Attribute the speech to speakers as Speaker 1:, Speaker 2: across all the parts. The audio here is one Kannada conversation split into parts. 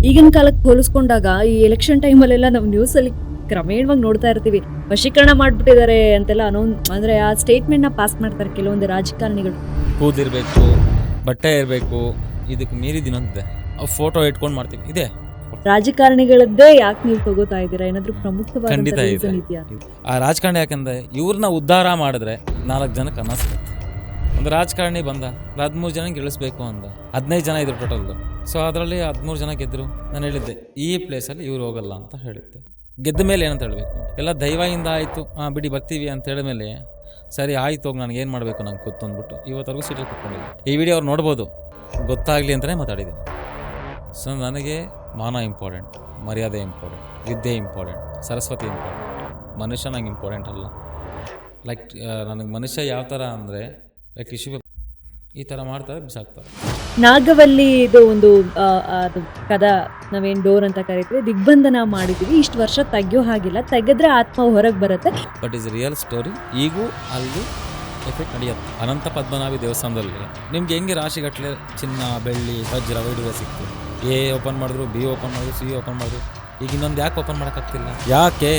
Speaker 1: ಈಗಿನ ಕಾಲಕ್ಕೆ ಹೋಲಿಸ್ಕೊಂಡಾಗ ಈ ಎಲೆಕ್ಷನ್ ಟೈಮಲ್ಲೆಲ್ಲ ನಾವು ನ್ಯೂಸಲ್ಲಿ ಕ್ರಮೇಣವಾಗಿ ನೋಡ್ತಾ ಇರ್ತೀವಿ. ವಶೀಕರಣ ಮಾಡ್ಬಿಟ್ಟಿದ್ದಾರೆ ಅಂತೆಲ್ಲ ಅಂದ್ರೆ ಆ ಸ್ಟೇಟ್ಮೆಂಟ್ನ ಪಾಸ್ ಮಾಡ್ತಾರೆ ಕೆಲವೊಂದು ರಾಜಕಾರಣಿಗಳು.
Speaker 2: ಕೂದಿರ್ಬೇಕು, ಬಟ್ಟೆ ಇರಬೇಕು, ಇದಕ್ಕೆ ಮೀರಿದಿನಂತೆ ಫೋಟೋ ಇಟ್ಕೊಂಡು ಮಾಡ್ತೀವಿ. ಇದೆ
Speaker 1: ರಾಜಕಾರಣಿಗಳದ್ದೇ ಯಾಕೆ ನೀವು ತಗೋತಾ ಇದ್ದೀರಾ? ಏನಾದ್ರೂ ಪ್ರಮುಖವಾದ
Speaker 2: ಖಂಡಿತ ಇದೆ.
Speaker 1: ರೀಸನ್ ಇದೆಯಾ?
Speaker 2: ಆ ರಾಜಕಾರಣಿ ಯಾಕಂದ್ರೆ ಇವ್ರನ್ನ ಉದ್ಧಾರ ಮಾಡಿದ್ರೆ 4 ಜನಕ್ಕೆ ಅನ್ನ ಸಿಗುತ್ತೆ. ಒಂದು ರಾಜಕಾರಣಿ ಬಂದ 13 ಜನ ಗೆಲ್ಲಿಸ್ಬೇಕು ಅಂದ, 15 ಜನ ಇದ್ರು ಟೋಟಲ್. ಸೊ ಅದರಲ್ಲಿ 13 ಜನ ಗೆದ್ರು. ನಾನು ಹೇಳಿದ್ದೆ ಈ ಪ್ಲೇಸಲ್ಲಿ ಇವ್ರು ಹೋಗಲ್ಲ ಅಂತ ಹೇಳಿದ್ದೆ. ಗೆದ್ದ ಮೇಲೆ ಏನಂತ ಹೇಳಬೇಕು, ಎಲ್ಲ ದೈವದಿಂದ ಆಯಿತು, ಬಿಡಿ ಬರ್ತೀವಿ ಅಂತ ಹೇಳಿದ್ಮೇಲೆ ಸರಿ ಆಯ್ತು ಹೋಗಿ ನನಗೆ ಏನು ಮಾಡಬೇಕು ನಂಗೆ ಗೊತ್ತಂದ್ಬಿಟ್ಟು ಇವತ್ತರೆಗೂ ಸೀಟಲ್ಲಿ ಕುತ್ಕೊಂಡಿದ್ದೀನಿ. ಈ ವಿಡಿಯೋ ಅವ್ರು ನೋಡ್ಬೋದು, ಗೊತ್ತಾಗಲಿ ಅಂತಲೇ ಮಾತಾಡಿದ್ದೀನಿ. ಸೊ ನನಗೆ ಮಾನ ಇಂಪಾರ್ಟೆಂಟ್, ಮರ್ಯಾದೆ ಇಂಪಾರ್ಟೆಂಟ್, ವಿದ್ಯೆ ಇಂಪಾರ್ಟೆಂಟ್, ಸರಸ್ವತಿ ಇಂಪಾರ್ಟೆಂಟ್. ಮನುಷ್ಯ ನಂಗೆ ಇಂಪಾರ್ಟೆಂಟ್ ಅಲ್ಲ. ಲೈಕ್ ನನಗೆ ಮನುಷ್ಯ ಯಾವ ಥರ ಅಂದರೆ ಲೈಕ್ ಟಿಶ್ಯೂ ಈ ಥರ ಮಾಡ್ತಾರೆ, ಬಿಸಾಕ್ತಾರೆ.
Speaker 1: ನಾಗವಲ್ಲಿ ಇದು ಒಂದು ಅದು ಕದಾ ನಾವೇನು ಡೋರ್ ಅಂತ ಕರಿತೀವಿ, ದಿಗ್ಬಂಧನ ಮಾಡಿದ್ದೀವಿ. ಇಷ್ಟು ವರ್ಷ ತೆಗಿಯೋ ಹಾಗಿಲ್ಲ, ತೆಗೆದ್ರೆ ಆತ್ಮ ಹೊರಗೆ ಬರುತ್ತೆ.
Speaker 2: But is real story. ಈಗೂ ಅಲ್ಲಿ ಎಫೆಕ್ಟ್ ನಡೆಯುತ್ತೆ. ಅನಂತ ಪದ್ಮನಾಭಿ ದೇವಸ್ಥಾನದಲ್ಲಿ ನಿಮ್ಗೆ ಹೆಂಗೆ ರಾಶಿಗಟ್ಟಲೆ ಚಿನ್ನ, ಬೆಳ್ಳಿ, ವಜ್ರ, ವೈಡೂರ್ಯ ಸಿಕ್ತು. ಎ ಓಪನ್ ಮಾಡಿದ್ರು, ಬಿ ಓಪನ್ ಮಾಡಿದ್ರು, ಸಿ ಓಪನ್ ಮಾಡಿದ್ರು. ಈಗ ಇನ್ನೊಂದು ಯಾಕೆ ಓಪನ್ ಮಾಡೋಕ್ಕಾಗ್ತಿಲ್ಲ? ಯಾಕೆ?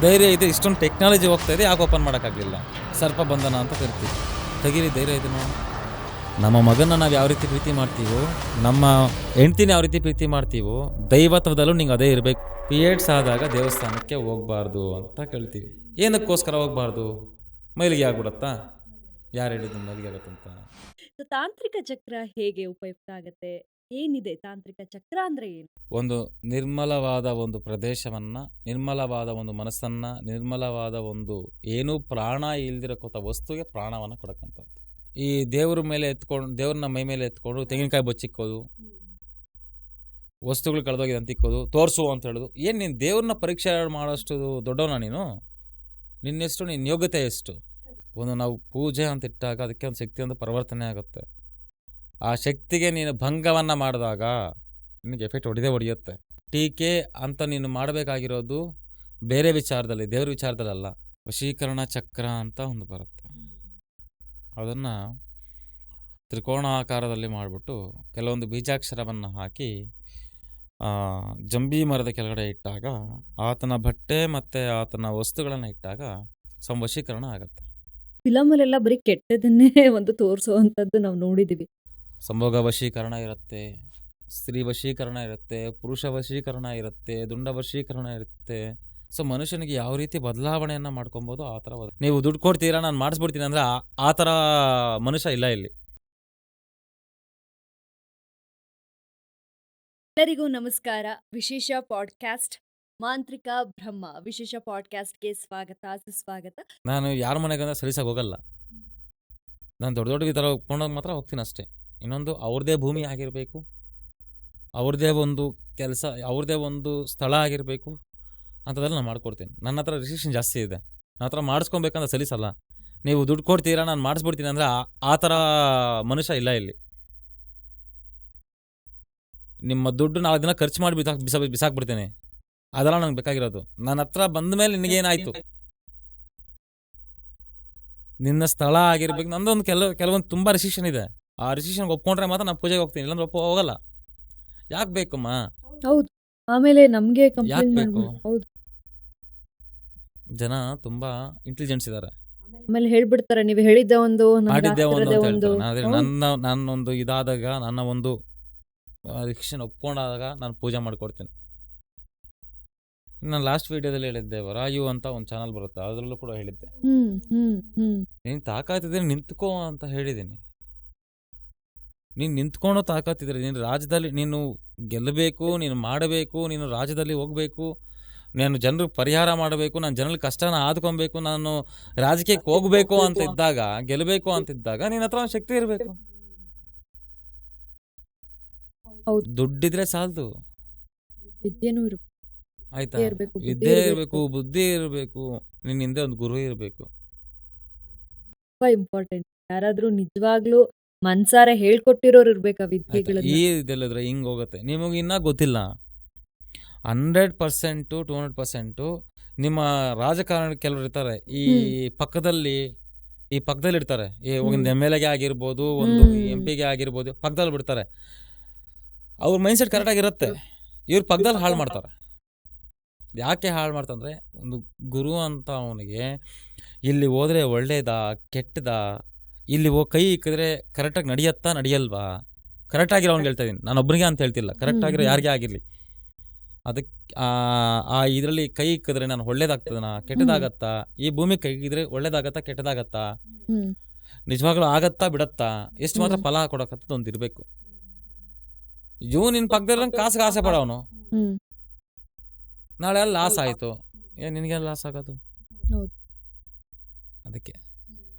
Speaker 2: ಧೈರ್ಯ ಇದೆ, ಇಷ್ಟೊಂದು ಟೆಕ್ನಾಲಜಿ ಹೋಗ್ತಾ ಇದೆ, ಯಾಕೆ ಓಪನ್ ಮಾಡೋಕ್ಕಾಗಲಿಲ್ಲ? ಸರ್ಪ ಬಂಧನ ಅಂತ ಕರಿತೀವಿ. ತೆಗೀರಿ, ಧೈರ್ಯ ಇದೆ ನೋಡಿ. ನಮ್ಮ ಮಗನ ನಾವು ಯಾವ ರೀತಿ ಪ್ರೀತಿ ಮಾಡ್ತೀವೋ, ನಮ್ಮ ಹೆಂಡ್ತಿನ ಯಾವ ರೀತಿ ಪ್ರೀತಿ ಮಾಡ್ತೀವೋ, ದೈವತ್ವದಲ್ಲೂ ನಿಂಗೆ ಅದೇ ಇರಬೇಕು. ಪೀರಿಯಡ್ಸ್ ಆದಾಗ ದೇವಸ್ಥಾನಕ್ಕೆ ಹೋಗಬಾರ್ದು ಅಂತ ಕೇಳ್ತೀವಿ. ಏನಕ್ಕೋಸ್ಕರ ಹೋಗಬಾರ್ದು? ಮೈಲಿಗೆ ಆಗ್ಬಿಡತ್ತಾ? ಯಾರು ಹೇಳಿದ್ದು ಮೈಲಿಗೆ ಆಗುತ್ತಂತ?
Speaker 1: ತಾಂತ್ರಿಕ ಚಕ್ರ ಹೇಗೆ ಉಪಯುಕ್ತ ಆಗುತ್ತೆ? ಏನಿದೆ ತಾಂತ್ರಿಕ ಚಕ್ರ ಅಂದ್ರೆ ಏನು?
Speaker 2: ಒಂದು ನಿರ್ಮಲವಾದ ಒಂದು ಪ್ರದೇಶವನ್ನ, ನಿರ್ಮಲವಾದ ಒಂದು ಮನಸ್ಸನ್ನ, ನಿರ್ಮಲವಾದ ಒಂದು ಏನೂ ಪ್ರಾಣ ಇಲ್ದಿರಕೋತ ವಸ್ತುಗೆ ಪ್ರಾಣವನ್ನು ಕೊಡಕ್ಕಂಥದ್ದು. ಈ ದೇವ್ರ ಮೇಲೆ ಎತ್ಕೊಂಡು, ದೇವ್ರನ್ನ ಮೈ ಮೇಲೆ ಎತ್ಕೊಂಡು ತೆಂಗಿನಕಾಯಿ ಬಚ್ಚಿಕ್ಕೋದು, ವಸ್ತುಗಳು ಕಳೆದೋಗಿದೆ ಅಂತಿಕ್ಕೋದು, ತೋರಿಸು ಅಂತ ಹೇಳೋದು. ಏನು ನೀನು ದೇವ್ರನ್ನ ಪರೀಕ್ಷೆ ಮಾಡೋಷ್ಟು ದೊಡ್ಡವನ ನೀನು? ನಿನ್ನೆಷ್ಟು, ನಿನ್ನ ಯೋಗ್ಯತೆ ಎಷ್ಟು? ಒಂದು ನಾವು ಪೂಜೆ ಅಂತ ಇಟ್ಟಾಗ ಅದಕ್ಕೆ ಒಂದು ಶಕ್ತಿ ಒಂದು ಪರಿವರ್ತನೆ ಆಗುತ್ತೆ. ಆ ಶಕ್ತಿಗೆ ನೀನು ಭಂಗವನ್ನು ಮಾಡಿದಾಗ ನಿನಗೆ ಎಫೆಕ್ಟ್ ಹೊಡೆಯುತ್ತೆ. ಟೀಕೆ ಅಂತ ನೀನು ಮಾಡಬೇಕಾಗಿರೋದು ಬೇರೆ ವಿಚಾರದಲ್ಲಿ, ದೇವ್ರ ವಿಚಾರದಲ್ಲ. ವಶೀಕರಣ ಚಕ್ರ ಅಂತ ಒಂದು ಬರುತ್ತೆ. ಅದನ್ನು ತ್ರಿಕೋಣ ಆಕಾರದಲ್ಲಿ ಮಾಡಿಬಿಟ್ಟು ಕೆಲವೊಂದು ಬೀಜಾಕ್ಷರವನ್ನು ಹಾಕಿ ಜಂಬಿ ಮರದ ಕೆಳಗಡೆ ಇಟ್ಟಾಗ, ಆತನ ಬಟ್ಟೆ ಮತ್ತು ಆತನ ವಸ್ತುಗಳನ್ನು ಇಟ್ಟಾಗ ವಶೀಕರಣ ಆಗುತ್ತೆ.
Speaker 1: ಫಿಲಮಲ್ಲೆಲ್ಲ ಬರೀ ಕೆಟ್ಟದನ್ನೇ ಒಂದು ತೋರಿಸುವಂಥದ್ದು ನಾವು ನೋಡಿದ್ದೀವಿ.
Speaker 2: ಸಂಭೋಗ ವಶೀಕರಣ ಇರುತ್ತೆ, ಸ್ತ್ರೀ ವಶೀಕರಣ ಇರುತ್ತೆ, ಪುರುಷ ವಶೀಕರಣ ಇರುತ್ತೆ, ದುಂಡ ವಶೀಕರಣ ಇರುತ್ತೆ. ಸೊ ಮನುಷ್ಯನಿಗೆ ಯಾವ ರೀತಿ ಬದಲಾವಣೆಯನ್ನು ಮಾಡ್ಕೊಬೋದು ಆ ಥರ. ನೀವು ದುಡ್ಡು ಕೊಡ್ತೀರಾ, ನಾನು ಮಾಡಿಸ್ಬಿಡ್ತೀನಿ ಅಂದರೆ ಆ ಥರ ಮನುಷ್ಯ ಇಲ್ಲ ಇಲ್ಲಿ.
Speaker 1: ಎಲ್ಲರಿಗೂ ನಮಸ್ಕಾರ. ವಿಶೇಷ ಪಾಡ್ಕಾಸ್ಟ್ ಮಾಂತ್ರಿಕ ಬ್ರಹ್ಮ ವಿಶೇಷ ಪಾಡ್ಕಾಸ್ಟ್ಗೆ ಸ್ವಾಗತ, ಸುಸ್ವಾಗತ.
Speaker 2: ನಾನು ಯಾರ ಮನೆಗೆ ಅಂದರೆ ಸರಿಸಾಗಿ ಹೋಗಲ್ಲ. ನಾನು ದೊಡ್ಡ ದೊಡ್ಡ ಈ ಥರ ಕೊಂಡೋಗಿ ಮಾತ್ರ ಹೋಗ್ತೀನಿ ಅಷ್ಟೇ. ಇನ್ನೊಂದು ಅವ್ರದ್ದೇ ಭೂಮಿ ಆಗಿರಬೇಕು, ಅವ್ರದ್ದೇ ಒಂದು ಕೆಲಸ, ಅವ್ರದ್ದೇ ಒಂದು ಸ್ಥಳ ಆಗಿರಬೇಕು ಅಂಥದ್ದೆಲ್ಲ ನಾನು ಮಾಡ್ಕೊಡ್ತೀನಿ. ನನ್ನ ಹತ್ರ ರಿಸ್ಟ್ರಿಕ್ಷನ್ ಜಾಸ್ತಿ ಇದೆ. ನನ್ನ ಹತ್ರ ಮಾಡಿಸ್ಕೊಬೇಕಂದ್ರೆ ಸಲೀಸಲ್ಲ. ನೀವು ದುಡ್ಡು ಕೊಡ್ತೀರಾ, ನಾನು ಮಾಡಿಸ್ಬಿಡ್ತೀನಿ ಅಂದರೆ ಆ ಥರ ಮನುಷ್ಯ ಇಲ್ಲ ಇಲ್ಲಿ. ನಿಮ್ಮ ದುಡ್ಡು 4 ದಿನ ಖರ್ಚು ಮಾಡಿ ಬಿಸಾಕ್ಬಿಡ್ತೇನೆ, ಅದೆಲ್ಲ ನಂಗೆ ಬೇಕಾಗಿರೋದು. ನನ್ನ ಹತ್ರ ಬಂದ ಮೇಲೆ ನಿನಗೇನಾಯಿತು? ನಿನ್ನ ಸ್ಥಳ ಆಗಿರ್ಬೇಕು. ನಂದೊಂದು ಕೆಲವೊಂದು ತುಂಬ ರಿಸ್ಟ್ರಿಕ್ಷನ್ ಇದೆ. ಆ ರಿಸ್ಟ್ರಿಕ್ಷನ್ಗೆ ಒಪ್ಕೊಂಡ್ರೆ ಮಾತ್ರ ನಾನು ಪೂಜೆಗೆ ಹೋಗ್ತೀನಿ, ಇಲ್ಲಾಂದ್ರೆ ಹೋಗಲ್ಲ. ಯಾಕೆ ಬೇಕಮ್ಮ?
Speaker 1: ಹೌದು. ಆಮೇಲೆ ನಮಗೆ
Speaker 2: ಯಾಕೆ ಬೇಕು?
Speaker 1: ಹೌದು.
Speaker 2: ಜನ ತುಂಬಾ ಇಂಟೆಲಿಜೆನ್ಸ್ ಇದ್ದಾರೆ.
Speaker 1: ಆಮೇಲೆ ಹೇಳ್ಬಿಡ್ತಾರೆ, ನೀವು ಹೇಳಿದ್ದ ಒಂದು
Speaker 2: ಮಾಡಿದ್ದೆ ಒಂದು ಅಂತ ಹೇಳ್ತಾರೆ. ನನ್ನೊಂದು ಇದಾದಾಗ, ನನ್ನ ಒಂದು ರಿಸ್ಟ್ರಿಕ್ಷನ್ ಒಪ್ಕೊಂಡಾಗ ನಾನು ಪೂಜೆ ಮಾಡಿಕೊಡ್ತೀನಿ. ನಾನು ಲಾಸ್ಟ್ ವಿಡಿಯೋದಲ್ಲಿ ಹೇಳಿದ್ದೆ, ವರಾಯು ಅಂತ ಒಂದು ಚಾನಲ್ ಬರುತ್ತೆ, ಅದರಲ್ಲೂ ಕೂಡ ಹೇಳಿದ್ದೆ, ನೀನು ತಾಕತ್ತಿದ್ರೆ ನಿಂತ್ಕೋ ಅಂತ ಹೇಳಿದ್ದೀನಿ. ನೀನು ನಿಂತ್ಕೊಂಡು ತಾಕತ್ತಿದ್ರೆ, ನೀನು ರಾಜ್ಯದಲ್ಲಿ ನೀನು ಗೆಲ್ಲಬೇಕು, ನೀನು ಮಾಡಬೇಕು, ನೀನು ರಾಜ್ಯದಲ್ಲಿ ಹೋಗಬೇಕು, ನಾನು ಜನರಿಗೆ ಪರಿಹಾರ ಮಾಡಬೇಕು, ನಾನು ಜನರಿಗೆ ಕಷ್ಟನ ಆದ್ಕೊಬೇಕು, ನಾನು ರಾಜಕೀಯಕ್ಕೆ ಹೋಗಬೇಕು ಅಂತ ಇದ್ದಾಗ, ಗೆಲ್ಲಬೇಕು ಅಂತಿದ್ದಾಗ ನಿನ್ನ ಹತ್ರ ಒಂದು ಶಕ್ತಿ ಇರಬೇಕು. ದುಡ್ಡಿದ್ರೆ ಸಾಲದು, ಆಯ್ತಾ? ವಿದ್ಯೆ ಇರಬೇಕು, ಬುದ್ಧಿ ಇರಬೇಕು, ನಿನ್ನ ಹಿಂದೆ ಒಂದು ಗುರು ಇರಬೇಕು.
Speaker 1: ತುಂಬಾ ಇಂಪಾರ್ಟೆಂಟ್. ಯಾರಾದ್ರೂ ನಿಜವಾಗ್ಲೂ ಮನ್ಸಾರೆ ಹೇಳ್ಕೊಟ್ಟಿರೋರು ಇರ್ಬೇಕಾ ವಿದ್ಯೆಗಳನ್ನ.
Speaker 2: ಈ ಇದೆಲ್ಲದ್ರೆ ಹಿಂಗೆ ಹೋಗುತ್ತೆ. ನಿಮಗೆ ಇನ್ನೂ ಗೊತ್ತಿಲ್ಲ. 100% 200% ನಿಮ್ಮ ರಾಜಕಾರಣ ಕೆಲವರು ಇರ್ತಾರೆ, ಈ ಪಕ್ಕದಲ್ಲಿ ಇರ್ತಾರೆ. ಒಂದು MLA ಆಗಿರ್ಬೋದು, ಒಂದು MP ಆಗಿರ್ಬೋದು, ಪಕ್ಕದಲ್ಲಿ ಬಿಡ್ತಾರೆ. ಅವ್ರ ಮೈಂಡ್ ಸೆಟ್ ಕರೆಕ್ಟ್ ಆಗಿರುತ್ತೆ. ಇವ್ರ ಪಕ್ಕದಲ್ಲಿ ಹಾಳು ಮಾಡ್ತಾರೆ. ಯಾಕೆ ಹಾಳು ಮಾಡ್ತಂದ್ರೆ, ಒಂದು ಗುರು ಅಂತ ಅವನಿಗೆ ಇಲ್ಲಿ ಹೋದ್ರೆ ಒಳ್ಳೇದಾ ಕೆಟ್ಟದಾ, ಇಲ್ಲಿ ಕೈ ಇಕ್ಕಿದ್ರೆ ಕರೆಕ್ಟಾಗಿ ನಡೆಯತ್ತಾ ನಡೆಯಲ್ವಾ, ಕರೆಕ್ಟಾಗಿರೋ ಅವ್ನಿಗೆ ಹೇಳ್ತಾ ಇದ್ದೀನಿ, ನಾನು ಒಬ್ಬನಿಗೆ ಅಂತ ಹೇಳ್ತಿಲ್ಲ, ಕರೆಕ್ಟಾಗಿರೋ ಯಾರಿಗೇ ಆಗಿರಲಿ. ಅದಕ್ಕೆ ಆ ಇದರಲ್ಲಿ ಕೈ ಇಕ್ಕಿದ್ರೆ ನಾನು ಒಳ್ಳೇದಾಗ್ತದನಾ ಕೆಟ್ಟದಾಗತ್ತಾ, ಈ ಭೂಮಿ ಕೈ ಇಕ್ಕಿದ್ರೆ ಒಳ್ಳೇದಾಗತ್ತಾ ಕೆಟ್ಟದಾಗತ್ತಾ, ನಿಜವಾಗ್ಲೂ ಆಗತ್ತಾ ಬಿಡತ್ತಾ, ಎಷ್ಟು ಮಾತ್ರ ಫಲ ಕೊಡಕತ್ತದ ಒಂದು ಇರಬೇಕು. ನಿನ್ನ ಪಕ್ಕದಲ್ಲಿ ಕಾಸಿಗೆ ಆಸೆ ಪಡೋನು, ನಾಳೆ ಅಲ್ಲಿ ಲಾಸ್ ಆಯಿತು, ನಿನಗೆ ಲಾಸ್ ಆಗೋದು. ಅದಕ್ಕೆ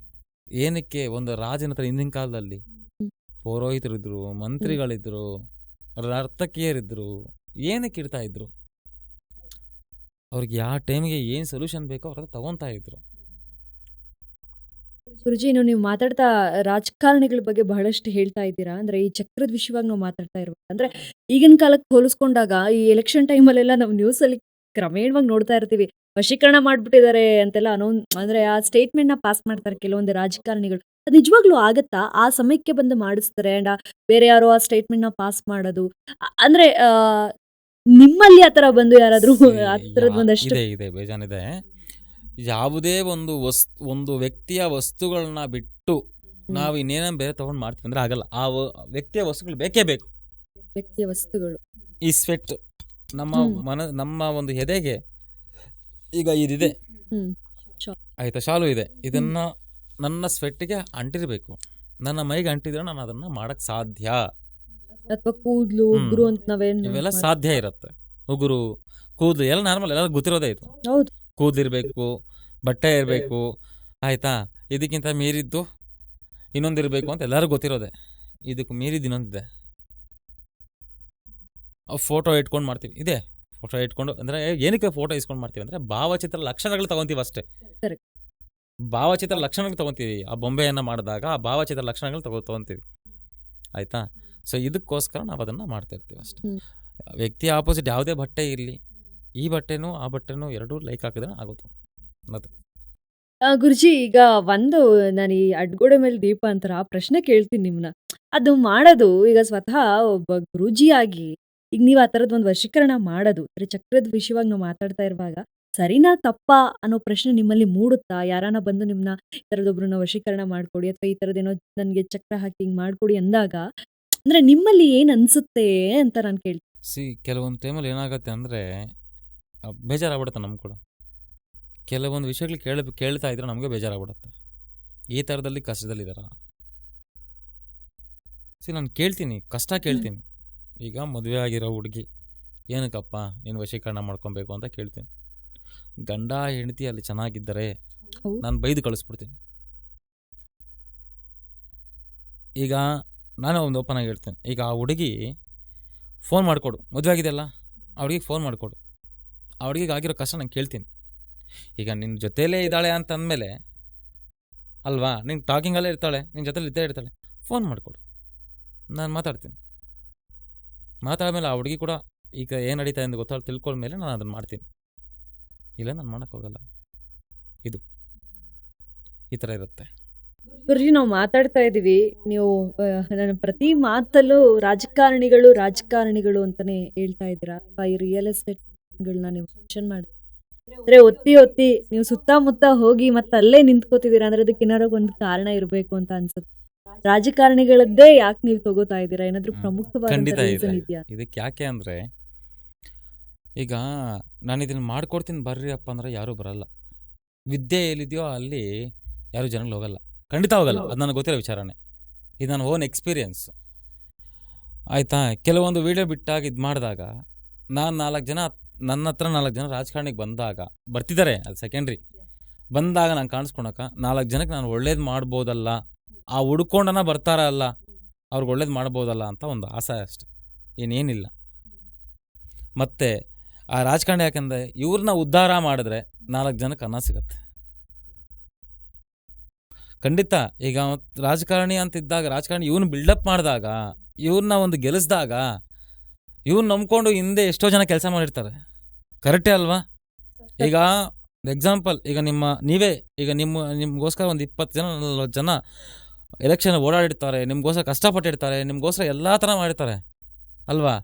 Speaker 2: ಏನಕ್ಕೆ ಒಂದು ರಾಜನ ಹತ್ರ ಹಿಂದಿನ ಕಾಲದಲ್ಲಿ ಪೌರೋಹಿತರಿದ್ರು, ಮಂತ್ರಿಗಳಿದ್ರು, ನರ್ತಕಿಯರಿದ್ರು, ಏನಕ್ಕೆ ಇಡ್ತಾ ಇದ್ರು? ಅವ್ರಿಗೆ ಯಾವ ಟೈಮಿಗೆ ಏನು ಸೊಲ್ಯೂಷನ್ ಬೇಕೋ ಅವ್ರ ಹತ್ರ ತಗೊತಾ ಇದ್ರು.
Speaker 1: ಗುರುಜಿ, ನೀವು ಮಾತಾಡ್ತಾ ರಾಜಕಾರಣಿಗಳ ಬಗ್ಗೆ ಬಹಳಷ್ಟು ಹೇಳ್ತಾ ಇದ್ದೀರಾ. ಅಂದ್ರೆ ಈ ಚಕ್ರದ ವಿಷಯವಾಗಿ ನಾವು ಮಾತಾಡ್ತಾ ಇರುವಾಗ, ಅಂದ್ರೆ ಈಗಿನ ಕಾಲಕ್ಕೆ ಹೋಲಿಸ್ಕೊಂಡಾಗ ಈ ಎಲೆಕ್ಷನ್ ಟೈಮಲ್ಲೆಲ್ಲ ನಾವು ನ್ಯೂಸಲ್ಲಿ ಕ್ರಮೇಣವಾಗಿ ನೋಡ್ತಾ ಇರ್ತೀವಿ, ವಶೀಕರಣ ಮಾಡ್ಬಿಟ್ಟಿದ್ದಾರೆ ಅಂತೆಲ್ಲ ಅಂದ್ರೆ ಆ ಸ್ಟೇಟ್ಮೆಂಟ್ನ ಪಾಸ್ ಮಾಡ್ತಾರೆ ಕೆಲವೊಂದು ರಾಜಕಾರಣಿಗಳು. ಅದು ನಿಜವಾಗ್ಲೂ ಆಗತ್ತಾ? ಆ ಸಮಯಕ್ಕೆ ಬಂದು ಮಾಡಿಸ್ತಾರೆ ಅಂಡ್ ಬೇರೆ ಯಾರೋ ಆ ಸ್ಟೇಟ್ಮೆಂಟ್ನ ಪಾಸ್ ಮಾಡೋದು, ಅಂದ್ರೆ ನಿಮ್ಮಲ್ಲಿ ಆ ಥರ ಬಂದು ಯಾರಾದರೂ ಆ ಥರದ್ದು ಒಂದಷ್ಟು?
Speaker 2: ಇದೆ ಬೇಜಾನಿದೆ. ಯಾವುದೇ ಒಂದು ವ್ಯಕ್ತಿಯ ವಸ್ತುಗಳನ್ನ ಬಿಟ್ಟು ನಾವು ಇನ್ನೇನ ಬೇರೆ ತಗೊಂಡು ಮಾಡ್ತೀವಿ ಅಂದ್ರೆ ಆಗಲ್ಲ. ಆ ವ್ಯಕ್ತಿಯ ವಸ್ತುಗಳು ಬೇಕೇ ಬೇಕು.
Speaker 1: ವ್ಯಕ್ತಿಯ ವಸ್ತುಗಳು,
Speaker 2: ಈ ಸ್ವೆಟ್ ನಮ್ಮ ಒಂದು ಎದೆಗೆ ಈಗ ಇದಿದೆ ಆಯ್ತಾ, ಶಾಲು ಇದೆ, ಇದನ್ನ ನನ್ನ ಸ್ವೆಟ್ಗೆ ಅಂಟಿರ್ಬೇಕು, ನನ್ನ ಮೈಗೆ ಅಂಟಿದ್ರೆ ನಾನು ಅದನ್ನ ಮಾಡಕ್ ಸಾಧ್ಯ.
Speaker 1: ಅಥವಾ ಕೂದಲು, ಉಗುರು ಅಂತ ನಾವೇನು
Speaker 2: ಇವೆಲ್ಲ ಸಾಧ್ಯ ಇರುತ್ತೆ. ಉಗುರು, ಕೂದಲು ಎಲ್ಲ ನಾರ್ಮಲ್, ಎಲ್ಲ ಗೊತ್ತಿರೋದೇ ಇದು.
Speaker 1: ಹೌದು,
Speaker 2: ಕೂದಲಿರ್ಬೇಕು, ಬಟ್ಟೆ ಇರಬೇಕು, ಆಯ್ತಾ. ಇದಕ್ಕಿಂತ ಮೀರಿದ್ದು ಇನ್ನೊಂದಿರಬೇಕು ಅಂತ ಎಲ್ಲರಿಗೂ ಗೊತ್ತಿರೋದೆ. ಇದಕ್ಕೆ ಮೀರಿದ್ದು ಇನ್ನೊಂದಿದೆ. ಫೋಟೋ ಇಟ್ಕೊಂಡು ಮಾಡ್ತೀವಿ, ಇದೆ ಫೋಟೋ ಇಟ್ಕೊಂಡು ಅಂದರೆ ಏನಕ್ಕೆ ಫೋಟೋ ಇಸ್ಕೊಂಡು ಮಾಡ್ತೀವಿ ಅಂದರೆ ಭಾವಚಿತ್ರ ಲಕ್ಷಣಗಳು ತಗೊತೀವಿ ಅಷ್ಟೇ. ಭಾವಚಿತ್ರ ಲಕ್ಷಣಗಳು ತಗೊತೀವಿ. ಆ ಬೊಂಬೆಯನ್ನು ಮಾಡಿದಾಗ ಆ ಭಾವಚಿತ್ರ ಲಕ್ಷಣಗಳು ತಗೊತೀವಿ, ಆಯಿತಾ. ಸೊ ಇದಕ್ಕೋಸ್ಕರ ನಾವು ಅದನ್ನು ಮಾಡ್ತಾ ಇರ್ತೀವಿ ಅಷ್ಟೇ. ವ್ಯಕ್ತಿ ಆಪೋಸಿಟ್ ಯಾವುದೇ ಬಟ್ಟೆ ಇರಲಿ, ಈ ಬಟ್ಟೆನೂ ಆ ಬಟ್ಟೆನೂ ಎರಡೂ ಲೈಕ್ ಹಾಕಿದ್ರೆ ಆಗೋದು ಅದು.
Speaker 1: ಗುರುಜಿ, ಈಗ ನಾನು ಈ ಅಡ್ಗೋಡೆ ಮೇಲೆ ದೀಪ ಅಂತಾರ ಆ ಪ್ರಶ್ನೆ ಕೇಳ್ತೀನಿ ನಿಮ್ಮನ್ನ. ಅದು ಮಾಡೋದು ಈಗ ಸ್ವತಃ ಒಬ್ಬ ಗುರೂಜಿಯಾಗಿ ಈಗ ನೀವು ಆ ಥರದ್ದು ಒಂದು ವಶೀಕರಣ ಮಾಡೋದು, ಅಂದರೆ ಚಕ್ರದ ವಿಷಯವಾಗಿ ನಾವು ಮಾತಾಡ್ತಾ ಇರುವಾಗ ಸರಿನಾ ತಪ್ಪಾ ಅನ್ನೋ ಪ್ರಶ್ನೆ ನಿಮ್ಮಲ್ಲಿ ಮೂಡುತ್ತಾ? ಯಾರಾನ ಬಂದು ನಿಮ್ಮನ್ನ ಈ ಥರದೊಬ್ರನ್ನ ವಶೀಕರಣ ಮಾಡಿಕೊಡಿ ಅಥವಾ ಈ ಥರದ್ದೇನೋ ನನಗೆ ಚಕ್ರ ಹಾಕಿ ಹಿಂಗೆ ಮಾಡಿಕೊಡಿ ಅಂದಾಗ, ಅಂದರೆ ನಿಮ್ಮಲ್ಲಿ ಏನು ಅನಿಸುತ್ತೆ ಅಂತ ನಾನು ಕೇಳ್ತೀನಿ.
Speaker 2: ಕೆಲವೊಂದು ಟೈಮಲ್ಲಿ ಏನಾಗುತ್ತೆ ಅಂದರೆ ಬೇಜಾರಾಗ್ಬಿಡುತ್ತೆ ನಮ್ಗೆ ಕೂಡ. ಕೆಲವೊಂದು ವಿಷಯಗಳು ಕೇಳ್ತಾ ಇದ್ರೆ ನಮಗೆ ಬೇಜಾರಾಗ್ಬಿಡುತ್ತೆ. ಈ ಥರದಲ್ಲಿ ಕಷ್ಟದಲ್ಲಿದ್ದಾರ? ನಾನು ಕೇಳ್ತೀನಿ, ಕಷ್ಟ ಕೇಳ್ತೀನಿ. ಈಗ ಮದುವೆ ಆಗಿರೋ ಹುಡುಗಿ, ಏನಕ್ಕಪ್ಪ ನೀನು ವಶೀಕರಣ ಮಾಡ್ಕೊಬೇಕು ಅಂತ ಕೇಳ್ತೀನಿ. ಗಂಡ ಹೆಂಡತಿ ಅಲ್ಲಿ ಚೆನ್ನಾಗಿದ್ದರೆ ನಾನು ಬೈದು ಕಳಿಸ್ಬಿಡ್ತೀನಿ. ಈಗ ನಾನು ಒಂದು ಓಪನ್ ಆಗಿ ಹೇಳ್ತೀನಿ, ಈಗ ಆ ಹುಡುಗಿ ಫೋನ್ ಮಾಡಿಕೊಡು, ಮದುವೆ ಆಗಿದೆಯಲ್ಲ ಆ ಹುಡುಗಿಗೆ ಫೋನ್ ಮಾಡಿಕೊಡು, ಆ ಹುಡುಗಿಗೆ ಆಗಿರೋ ಕಷ್ಟ ನಾನು ಕೇಳ್ತೀನಿ. ಈಗ ನಿನ್ನ ಜೊತೆಯಲ್ಲೇ ಇದ್ದಾಳೆ ಅಂತ ಅಂದಮೇಲೆ ಅಲ್ವಾ, ನಿನ್ನ ಟಾಕಿಂಗಲ್ಲೇ ಇರ್ತಾಳೆ, ನಿನ್ನ ಜೊತೆಲಿ ಇದ್ದೇ ಇರ್ತಾಳೆ, ಫೋನ್ ಮಾಡಿಕೊಡು, ನಾನು ಮಾತಾಡ್ತೀನಿ. ಮಾತಾಡ್ಮೇಲೆ ಆ ಹುಡುಗಿ ಕೂಡ ಈಗ ಏನು ನಡೀತಾ ಅಂತ ತಿಳ್ಕೊಂಡ್ಮೇಲೆ ನಾನು ಅದನ್ನು ಮಾಡ್ತೀನಿ. ಇಲ್ಲ ನಾನು ಮಾಡೋಕ್ಕೋಗಲ್ಲ. ಇದು ಈ ಥರ ಇರುತ್ತೆ.
Speaker 1: ಗುರುಜಿ, ನಾವು ಮಾತಾಡ್ತಾ ಇದ್ದೀವಿ, ನೀವು ನನ್ನ ಪ್ರತಿ ಮಾತಲ್ಲೂ ರಾಜಕಾರಣಿಗಳು ಅಂತಾನೆ ಹೇಳ್ತಾ ಇದ್ದೀರಾ. ಈ ರಿಯಲ್ ಎಸ್ಟೇಟ್ಗಳನ್ನ ನೀವು ಮೆನ್ಷನ್ ಮಾಡಿ, ಅಂದರೆ ಒತ್ತಿ ನೀವು ಸುತ್ತಮುತ್ತ ಹೋಗಿ ಮತ್ತೆ ಅಲ್ಲೇ ನಿಂತ್ಕೋತಿದ್ದೀರಾ ಅಂದರೆ ಅದಕ್ಕೆ ಏನಾದ್ರು ಒಂದು ಕಾರಣ ಇರಬೇಕು ಅಂತ ಅನ್ಸುತ್ತೆ. ರಾಜಕಾರಣಿಗಳದ್ದೇ ಯಾಕೆ ನೀವು ತಗೋತಾ ಇದ್ದೀರಾ? ಏನಾದರೂ ಪ್ರಮುಖವಾದ ರೀಸನ್ ಇದೆಯಾ?
Speaker 2: ಇದಕ್ಕೆ ಯಾಕೆ ಅಂದರೆ, ಈಗ ನಾನು ಇದನ್ನು ಮಾಡ್ಕೊಡ್ತೀನಿ ಬರ್ರಿ ಅಪ್ಪ ಅಂದ್ರೆ ಯಾರೂ ಬರಲ್ಲ. ವಿದ್ಯೆ ಎಲ್ಲಿದೆಯೋ ಅಲ್ಲಿ ಯಾರೂ ಜನಗಳು ಹೋಗಲ್ಲ, ಖಂಡಿತ ಹೋಗಲ್ಲ. ಅದು ನನಗೆ ಗೊತ್ತಿರೋ ವಿಚಾರನೇ, ಇದು ನನ್ನ ಓನ್ ಎಕ್ಸ್ಪೀರಿಯನ್ಸ್, ಆಯಿತಾ. ಕೆಲವೊಂದು ವೀಡಿಯೋ ಬಿಟ್ಟಾಗಿ ಇದು ಮಾಡಿದಾಗ ನಾನು ನನ್ನ ಹತ್ರ 4 ಜನ ರಾಜಕಾರಣಿಗೆ ಬರ್ತಿದ್ದಾರೆ, ಅದು ಸೆಕೆಂಡ್ರಿ. ಬಂದಾಗ ನಾನು ಕಾಣಿಸ್ಕೊಳಕ 4 ಜನಕ್ಕೆ ನಾನು ಒಳ್ಳೇದು ಮಾಡ್ಬೋದಲ್ಲ, ಆ ಹುಡ್ಕೊಂಡನ ಬರ್ತಾರಲ್ಲ ಅವ್ರಿಗೆ ಒಳ್ಳೇದು ಮಾಡ್ಬೋದಲ್ಲ ಅಂತ ಒಂದು ಆಸೆ ಅಷ್ಟೆ, ಏನೇನಿಲ್ಲ. ಮತ್ತು ಆ ರಾಜಕಾರಣಿ ಯಾಕಂದರೆ ಇವ್ರನ್ನ ಉದ್ಧಾರ ಮಾಡಿದ್ರೆ 4 ಜನಕ್ಕೆ ಅನ್ನ ಸಿಗತ್ತೆ, ಖಂಡಿತ. ಈಗ ರಾಜಕಾರಣಿ ಅಂತಿದ್ದಾಗ, ರಾಜಕಾರಣಿ ಇವ್ನ ಬಿಲ್ಡಪ್ ಮಾಡಿದಾಗ, ಇವ್ರನ್ನ ಒಂದು ಗೆಲ್ಲಿಸಿದಾಗ, ಇವ್ನು ನಂಬ್ಕೊಂಡು ಹಿಂದೆ ಎಷ್ಟೋ ಜನ ಕೆಲಸ ಮಾಡಿರ್ತಾರೆ, ಕರೆಕ್ಟೇ ಅಲ್ವಾ? ಈಗ ಎಕ್ಸಾಂಪಲ್, ಈಗ ನೀವೇ ಈಗ ನಿಮ್ಗೋಸ್ಕರ ಒಂದು 20 ಜನ 40 ಜನ ಎಲೆಕ್ಷನ್ ಓಡಾಡಿರ್ತಾರೆ, ನಿಮ್ಗೋಸ್ಕರ ಕಷ್ಟಪಟ್ಟಿರ್ತಾರೆ, ನಿಮ್ಗೋಸ್ಕರ ಎಲ್ಲ ಥರ ಮಾಡಿರ್ತಾರೆ ಅಲ್ವಾ?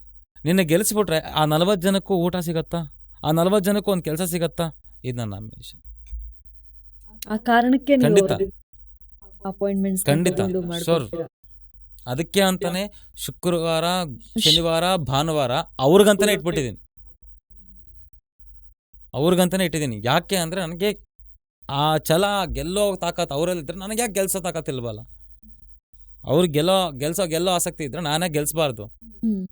Speaker 2: ನಿನ್ನ ಗೆಲ್ಲಿಸ್ಬಿಟ್ರೆ ಆ 40 ಜನಕ್ಕೂ ಊಟ ಸಿಗತ್ತಾ, ಆ 40 ಜನಕ್ಕೂ ಒಂದು ಕೆಲಸ ಸಿಗತ್ತಾ? ಇದು ನನ್ನ ಆಂಬಿಷನ್.
Speaker 1: ಆ ಕಾರಣಕ್ಕೆ ನೀವು
Speaker 2: ಖಂಡಿತ
Speaker 1: ಅವ್ರಿಗೆ ಅಪಾಯಿಂಟ್ಮೆಂಟ್ಸ್
Speaker 2: ಖಂಡಿತ
Speaker 1: ತಗೊಂಡು
Speaker 2: ಶೋರ್.
Speaker 1: ಮಾಡ್ಕೊಡ್ತೀರಾ.
Speaker 2: ಅದಕ್ಕೆ ಅಂತಾನೆ ಶುಕ್ರವಾರ, ಶನಿವಾರ, ಭಾನುವಾರ ಅವ್ರಿಗಂತಾನೆ ಇಟ್ಬಿಟ್ಟಿದ್ದೀನಿ. ಅವ್ರಿಗಂತಾನೆ ಇಟ್ಟಿದ್ದೀನಿ. ಯಾಕೆ ಅಂದರೆ ನನಗೆ ಆ ಛಲ, ಗೆಲ್ಲೋ ತಾಕತ್ತು ಅವರಲ್ಲಿದ್ದರೆ ನನಗೆ ಯಾಕೆ ಗೆಲ್ಸೋ ತಾಕತ್ತಿಲ್ವಲ್ಲ? ಅವ್ರಿಗೆ ಗೆಲ್ಲೋ ಆಸಕ್ತಿ ಇದ್ದರೆ ನಾನೇ ಗೆಲ್ಸಬಾರ್ದು.
Speaker 1: ಹ್ಮ್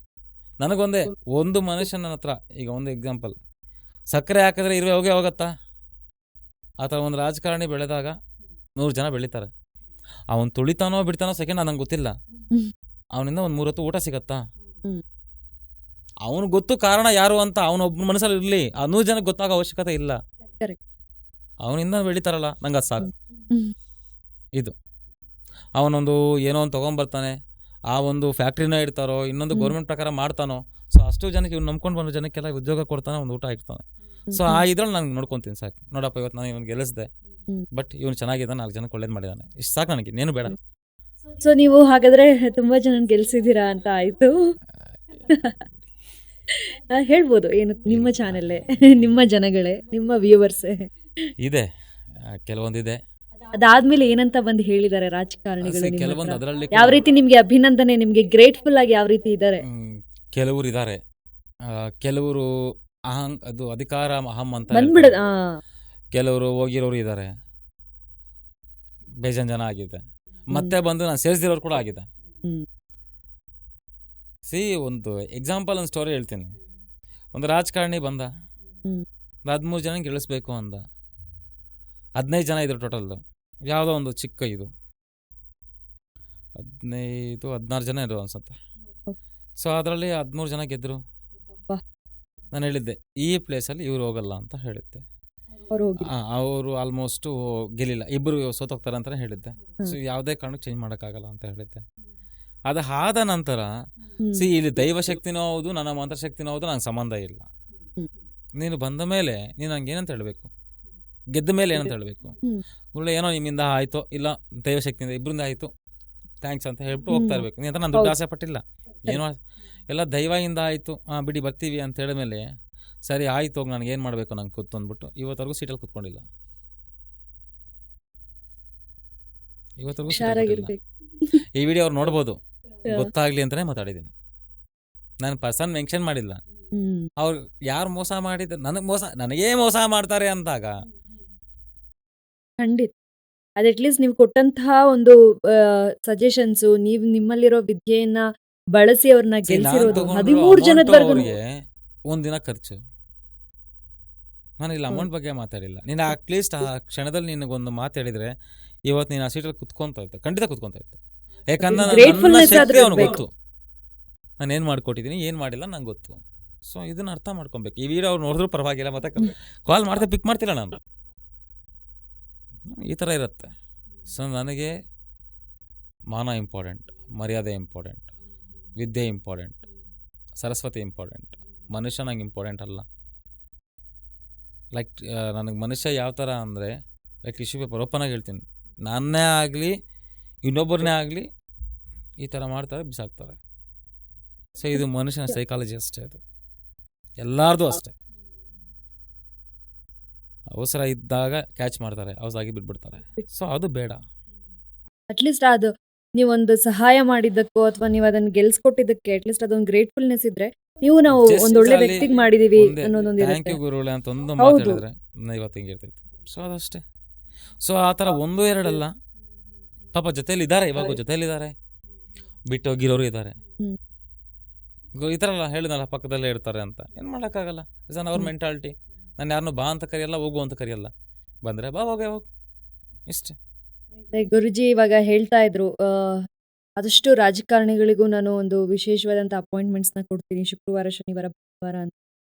Speaker 2: ನನಗೊಂದೇ ಒಂದು ಮನುಷ್ಯನ ಹತ್ರ, ಈಗ ಒಂದು ಎಕ್ಸಾಂಪಲ್, ಸಕ್ಕರೆ ಹಾಕಿದ್ರೆ ಇರುವೆ ಹೋಗತ್ತಾ? ಆ ಥರ ಒಂದು ರಾಜಕಾರಣಿ ಬೆಳೆದಾಗ 100 ಜನ ಬೆಳೀತಾರೆ. ಅವನು ತುಳಿತಾನೋ ಬಿಡ್ತಾನೋ ಸೆಕೆಂಡ್ ನಂಗೆ ಗೊತ್ತಿಲ್ಲ.
Speaker 1: ಹ್ಮ್
Speaker 2: ಅವನಿಂದ ಒಂದು 3 ಹೊತ್ತು ಊಟ ಸಿಗತ್ತಾ?
Speaker 1: ಹ್ಮ್
Speaker 2: ಅವನು ಗೊತ್ತು ಕಾರಣ ಯಾರು ಅಂತ ಅವನೊಬ್ಬ ಮನಸ್ಸಲ್ಲಿ ಇರಲಿ, ಆ 100 ಜನಕ್ಕೆ ಗೊತ್ತಾಗೋ ಅವಶ್ಯಕತೆ ಇಲ್ಲ.
Speaker 1: ಕರೆಕ್ಟ್.
Speaker 2: ಅವನಿಂದ ಬೆಳೀತಾರಲ್ಲ, ನಂಗೆ ಅದು ಸಾಕು.
Speaker 1: ಹ್ಮ್
Speaker 2: ಇದು ಅವನೊಂದು ಏನೋ ಒಂದು ತೊಗೊಂಬರ್ತಾನೆ, ಆ ಒಂದು ಫ್ಯಾಕ್ಟ್ರಿನ ಇಡ್ತಾರೋ, ಇನ್ನೊಂದು
Speaker 1: ಹ್ಮ್
Speaker 2: ಗೌರ್ಮೆಂಟ್ ಪ್ರಕಾರ ಮಾಡ್ತಾನೋ. ಸೊ ಅಷ್ಟು ಜನಕ್ಕೆ ಇವ್ನು ನಂಬ್ಕೊಂಡು ಬಂದ ಜನಕ್ಕೆಲ್ಲ ಉದ್ಯೋಗ ಕೊಡ್ತಾನೆ, ಒಂದು ಊಟ ಇಡ್ತಾನೆ. ಸೊ ಆ ಇದ್ರಲ್ಲಿ ನಾನು ನೋಡ್ಕೊತೀನಿ ಸಾಕು. ನೋಡಪ್ಪ ಇವತ್ತು ನಾನು ಇವನು ಗೆಲ್ಲಿಸಿದೆ,
Speaker 1: ಹ್ಮ್
Speaker 2: ಬಟ್ ಇವನು ಚೆನ್ನಾಗಿದ್ದಾನೆ, 4 ಜನಕ್ಕೆ ಒಳ್ಳೇದು ಮಾಡಿದ್ದಾನೆ, ಇಷ್ಟು ಸಾಕು ನನಗೆ, ಇನ್ನೇನು ಬೇಡ.
Speaker 1: ಸೊ ನೀವು ಹಾಗಾದ್ರೆ ತುಂಬಾ ಜನ ಗೆಲ್ಸಿದ್ದೀರಾ ಅಂತ ಆಯ್ತು. ಹೇಳ್ಬೋದು, ಏನು ನಿಮ್ಮ ಚಾನೆಲ್ಲೇ, ನಿಮ್ಮ ಜನಗಳೇ, ನಿಮ್ಮ ವ್ಯೂವರ್ಸೇ.
Speaker 2: ಇದೆ, ಕೆಲವೊಂದಿದೆ.
Speaker 1: ಅದಾದ್ಮೇಲೆ ಏನಂತ ಬಂದು ಹೇಳಿದ್ದಾರೆ ರಾಜಕಾರಣಿಗಳು ನಿಮ್ಮ
Speaker 2: ಕೆಲವೊಂದು
Speaker 1: ಹತ್ರ?
Speaker 2: ಅದರಲ್ಲಿ
Speaker 1: ಯಾವ ರೀತಿ ನಿಮ್ಗೆ ಅಭಿನಂದನೆ, ನಿಮ್ಗೆ ಗ್ರೇಟ್ಫುಲ್ ಆಗಿ ಯಾವ ರೀತಿ ಇದ್ದಾರೆ?
Speaker 2: ಕೆಲವರು ಇದ್ದಾರೆ, ಕೆಲವರು ಅದು ಅಧಿಕಾರ ಅಹಂ ಅಂತ
Speaker 1: ಬಂದ್ಬಿಡದ.
Speaker 2: ಹೇಳ್ತಾರೆ. ಕೆಲವರು ಹೋಗಿರೋರು ಇದ್ದಾರೆ, ಬೇಜಾನ್ ಜನ ಆಗಿದೆ. ಮತ್ತೆ ಬಂದು ನಾನು ಸೇರಿಸಿರೋರು ಕೂಡ ಆಗಿದೆ.
Speaker 1: ಹ್ಮ್
Speaker 2: ಒಂದು ಎಕ್ಸಾಂಪಲ್, ಒಂದು ಸ್ಟೋರಿ ಹೇಳ್ತೀನಿ. ಒಂದು ರಾಜಕಾರಣಿ ಬಂದ,
Speaker 1: ಹ್ಮ್
Speaker 2: 13 ಜನ ಗೆಲ್ಲಿಸ್ಬೇಕು ಅಂದ. 15 ಜನ ಇದ್ರು ಟೋಟಲ್ದು, ಯಾವುದೋ ಒಂದು ಚಿಕ್ಕ ಇದು 15-16 ಜನ ಇದ್ರು ಅನ್ಸುತ್ತೆ. ಸೊ ಅದರಲ್ಲಿ 13 ಜನ ಗೆದ್ದರು.
Speaker 1: ವಾಹ್.
Speaker 2: ನಾನು ಹೇಳಿದ್ದೆ ಈ ಪ್ಲೇಸಲ್ಲಿ ಇವ್ರು ಹೋಗಲ್ಲ ಅಂತ ಹೇಳಿದ್ದೆ.
Speaker 1: ಅವ್ರು ಹೋಗಿ.
Speaker 2: ಅವರು ಆಲ್ಮೋಸ್ಟು ಗೆಲ್ಲಿಲ್ಲ, ಇಬ್ಬರು ಸೋತೋಗ್ತಾರೆ ಅಂತಲೇ ಹೇಳಿದ್ದೆ. ಸೊ
Speaker 1: ಹ್ಮ್
Speaker 2: ಯಾವುದೇ ಕಾರಣಕ್ಕೆ ಚೇಂಜ್ ಮಾಡೋಕ್ಕಾಗಲ್ಲ ಅಂತ ಹೇಳಿದ್ದೆ. ಅದು ಆದ ನಂತರ
Speaker 1: ಹ್ಮ್
Speaker 2: ಇಲ್ಲಿ ದೈವಶಕ್ತಿನೂ ಹೌದು, ನನ್ನ ಮಂತ್ರಶಕ್ತಿನೂ ಹೌದು, ನಂಗೆ ಸಂಬಂಧ ಇಲ್ಲ.
Speaker 1: ಹ್ಮ್
Speaker 2: ನೀನು ಬಂದ ಮೇಲೆ ನೀನು ನಂಗೆ ಏನಂತ ಹೇಳಬೇಕು, ಗೆದ್ದ ಮೇಲೆ ಏನಂತ ಹೇಳಬೇಕು,
Speaker 1: ಹ್ಮ್
Speaker 2: ಒಳ್ಳೆ ಏನೋ ನಿಮ್ಮಿಂದ ಆಯಿತು, ಇಲ್ಲ ದೈವಶಕ್ತಿಯಿಂದ ಇಬ್ಬರಿಂದ ಆಯಿತು, ಥ್ಯಾಂಕ್ಸ್ ಅಂತ ಹೇಳ್ಬಿಟ್ಟು ಹೋಗ್ತಾ
Speaker 1: ಹ್ಮ್
Speaker 2: ಇರಬೇಕು. ನೀ ಅಂತ ನಾನು ದುಡ್ಡು
Speaker 1: ಹೌದು.
Speaker 2: ಆಸೆ ಪಟ್ಟಿಲ್ಲ, ಏನೋ
Speaker 1: ಕರೆಕ್ಟ್.
Speaker 2: ಎಲ್ಲ ದೈವದಿಂದ ಆಯಿತು, ಬಿಡಿ ಬರ್ತೀವಿ ಅಂತ ಹೇಳಿದ್ಮೇಲೆ ಸರಿ ಆಯ್ತು, ಹೋಗಿ ನನಗೆ ಏನು ಮಾಡಬೇಕು ನಂಗೆ ಕೂತು ಅಂದ್ಬಿಟ್ಟು ಇವತ್ತವರೆಗೂ ಸೀಟಲ್ಲಿ ಕೂತ್ಕೊಂಡಿಲ್ಲ. ಇವತ್ತವರೆಗೂ ಸೀಟಲ್ಲಿ ಕೂತಿಲ್ಲ.
Speaker 1: ಹುಷಾರಾಗಿರ್ಬೇಕು.
Speaker 2: ಈ ವಿಡಿಯೋ ಅವ್ರು ನೋಡ್ಬೋದು,
Speaker 1: ಹಾ.
Speaker 2: ಗೊತ್ತಾಗಲಿ ಅಂತಲೇ ಮಾತಾಡಿದ್ದೀನಿ. ನಾನು ಪರ್ಸನ್ ಮೆನ್ಷನ್ ಮಾಡಿಲ್ಲ.
Speaker 1: ಹ್ಮ್
Speaker 2: ಅವ್ರು ಯಾರು ಮೋಸ ಮಾಡಿದ, ನನಗೇ ಮೋಸ ಮಾಡ್ತಾರೆ ಅಂದಾಗ
Speaker 1: ಖಂಡಿತ. ಅದು ಅಟ್ಲೀಸ್ಟ್ ನೀವು ಕೊಟ್ಟಂತಹ ಒಂದು ಸಜೆಷನ್ಸು, ನೀವು ನಿಮ್ಮಲ್ಲಿರೋ ವಿದ್ಯೆಯನ್ನ ಬಳಸಿ ಅವ್ರನ್ನ
Speaker 2: ನಾನು
Speaker 1: ಗೆಲ್ಸಿರೋದು
Speaker 2: ತಗೊಂಡಿರೋ
Speaker 1: 13
Speaker 2: ಅಮೌಂಟು
Speaker 1: ಜನದವರೆಗೂ.
Speaker 2: ಅವ್ರಿಗೆ ಒಂದಿನ ಖರ್ಚು. ನಾನು ಇಲ್ಲಿ ಅಮೌಂಟ್ ಬಗ್ಗೆ ಮಾತಾಡಿಲ್ಲ. ನೀನು ಅಟ್ಲೀಸ್ಟ್ ಆ ಕ್ಷಣದಲ್ಲಿ ನಿನಗೊಂದು ಮಾತು ಹೇಳಿದರೆ ಇವತ್ತು ನೀನು ಆ ಸೀಟಲ್ಲಿ ಕುತ್ಕೊತಾ ಇದ್ದೆ, ಖಂಡಿತ ಕುತ್ಕೊತಾ ಇದ್ದೆ. ಯಾಕಂದ್ರೆ ನನ್ನ
Speaker 1: ಗ್ರೇಟ್ಫುಲ್ನೆಸ್
Speaker 2: ಶಕ್ತಿ
Speaker 1: ಆದ್ರೂ
Speaker 2: ಅವ್ನಿಗೆ
Speaker 1: ಇರ್ಬೇಕು.
Speaker 2: ಗೊತ್ತು, ನಾನು ಏನು ಮಾಡ್ಕೊಟ್ಟಿದ್ದೀನಿ, ಏನು ಮಾಡಿಲ್ಲ ನಂಗೆ ಗೊತ್ತು. ಸೊ ಇದನ್ನ ಅರ್ಥ ಮಾಡ್ಕೊಬೇಕು. ಈ ವಿಡಿಯೋ ಅವ್ರು ನೋಡಿದ್ರು ಪರವಾಗಿಲ್ಲ, ಮತ್ತೆ ಕಾಲ್ ಮಾಡಿದೆ ಪಿಕ್ ಮಾಡ್ತಿಲ್ಲ ನಾನು, ಈ ಥರ ಇರುತ್ತೆ. ಸೊ ನನಗೆ ಮಾನ ಇಂಪಾರ್ಟೆಂಟ್, ಮರ್ಯಾದೆ ಇಂಪಾರ್ಟೆಂಟ್, ವಿದ್ಯೆ ಇಂಪಾರ್ಟೆಂಟ್, ಸರಸ್ವತಿ ಇಂಪಾರ್ಟೆಂಟ್, ಮನುಷ್ಯ ನಂಗೆ ಇಂಪಾರ್ಟೆಂಟ್ ಅಲ್ಲ. ಲೈಕ್ ನನಗೆ ಮನುಷ್ಯ ಯಾವ ಥರ ಅಂದರೆ, ಲೈಕ್ ಟಿಶ್ಯೂ ಪೇಪರ್ ಓಪನಾಗಿ ಹೇಳ್ತೀನಿ, ನನ್ನೇ ಆಗಲಿ ಇನ್ನೊಬ್ಬರನ್ನೇ ಆಗಲಿ ಈ ಥರ ಮಾಡ್ತಾರೆ, ಬಿಸಾಕ್ತಾರೆ. ಸೊ ಇದು ಮನುಷ್ಯನ ಸೈಕಾಲಜಿ ಅಷ್ಟೇ, ಅದು ಎಲ್ಲಾರ್ದು ಅಷ್ಟೇ. ಅವಸರ ಇದ್ದಾಗ ಕ್ಯಾಚ್ ಮಾಡ್ತಾರೆ, ಅವಸಾಗಿ ಬಿಟ್ಬಿಡ್ತಾರೆ. ಸೊ ಅದು ಬೇಡ.
Speaker 1: ಅಟ್ಲೀಸ್ಟ್ ಅದು ನೀವೊಂದು ಸಹಾಯ ಮಾಡಿದ್ದಕ್ಕೋ ಅಥವಾ ನೀವು ಅದನ್ನ ಗೆಲ್ಸ್ಕೊಟ್ಟಿದ್ದಕ್ಕೆ ಅಟ್ಲೀಸ್ಟ್ ಅದೊಂದು ಗ್ರೇಟ್ಫುಲ್ನೆಸ್ ಇದ್ರೆ ನಾವು
Speaker 2: Just
Speaker 1: ಒಂದೊಳ್ಳೆ
Speaker 2: ಅಲ್ಲಿ
Speaker 1: ವ್ಯಕ್ತಿಗೆ ಮಾಡಿದೀವಿ
Speaker 2: ಒಂದೇ
Speaker 1: ಅನ್ನೋದೊಂದು
Speaker 2: ಥ್ಯಾಂಕ್
Speaker 1: ಇರುತ್ತೆ.
Speaker 2: ಯು ಗುರುಗಳೇ ಅಂತ ಒಂದು ಮಾತು
Speaker 1: ಹೌದು.
Speaker 2: ಹೇಳಿದ್ರೆ ಇವತ್ತು ಹಿಂಗೆ ಇರ್ತೈತೆ. ಸೊ ಅದಷ್ಟೇ. ಸೊ ಆ ಥರ 1-2 ಅಲ್ಲ, ಪಾಪ ಜೊತೆಲಿ ಇದ್ದಾರೆ, ಇವಾಗ ಜೊತೆಲಿದ್ದಾರೆ, ಬಿಟ್ಟು ಹೋಗಿರೋರು ಇದ್ದಾರೆ.
Speaker 1: ಹ್ಮ್
Speaker 2: ಈ ಥರ ಎಲ್ಲ ಹೇಳಿದ್ನಲ್ಲ, ಪಕ್ಕದಲ್ಲೇ ಇರ್ತಾರೆ ಅಂತ. ಏನು ಮಾಡೋಕ್ಕಾಗಲ್ಲ, ಇಸ್ ಅವ್ರ
Speaker 1: ಹ್ಮ್
Speaker 2: ಮೆಂಟಾಲಿಟಿ. ನಾನು ಯಾರನ್ನೂ ಬಾ ಅಂತ ಕರೆಯಲ್ಲ, ಹೋಗು ಅಂತ ಕರೆಯಲ್ಲ. ಬಂದರೆ ಬಾ, ಹೋಗೇ ಹೋಗು, ಇಷ್ಟೇ.
Speaker 1: ಗುರುಜಿ ಇವಾಗ ಹೇಳ್ತಾ ಇದ್ರು, ಆದಷ್ಟು ರಾಜಕಾರಣಿಗಳಿಗೂ ನಾನು ಒಂದು ವಿಶೇಷವಾದಂಥ ಅಪಾಯಿಂಟ್ಮೆಂಟ್ಸ್ನ ಕೊಡ್ತೀನಿ ಶುಕ್ರವಾರ, ಶನಿವಾರ, ಭಾನುವಾರ ಅಂತ.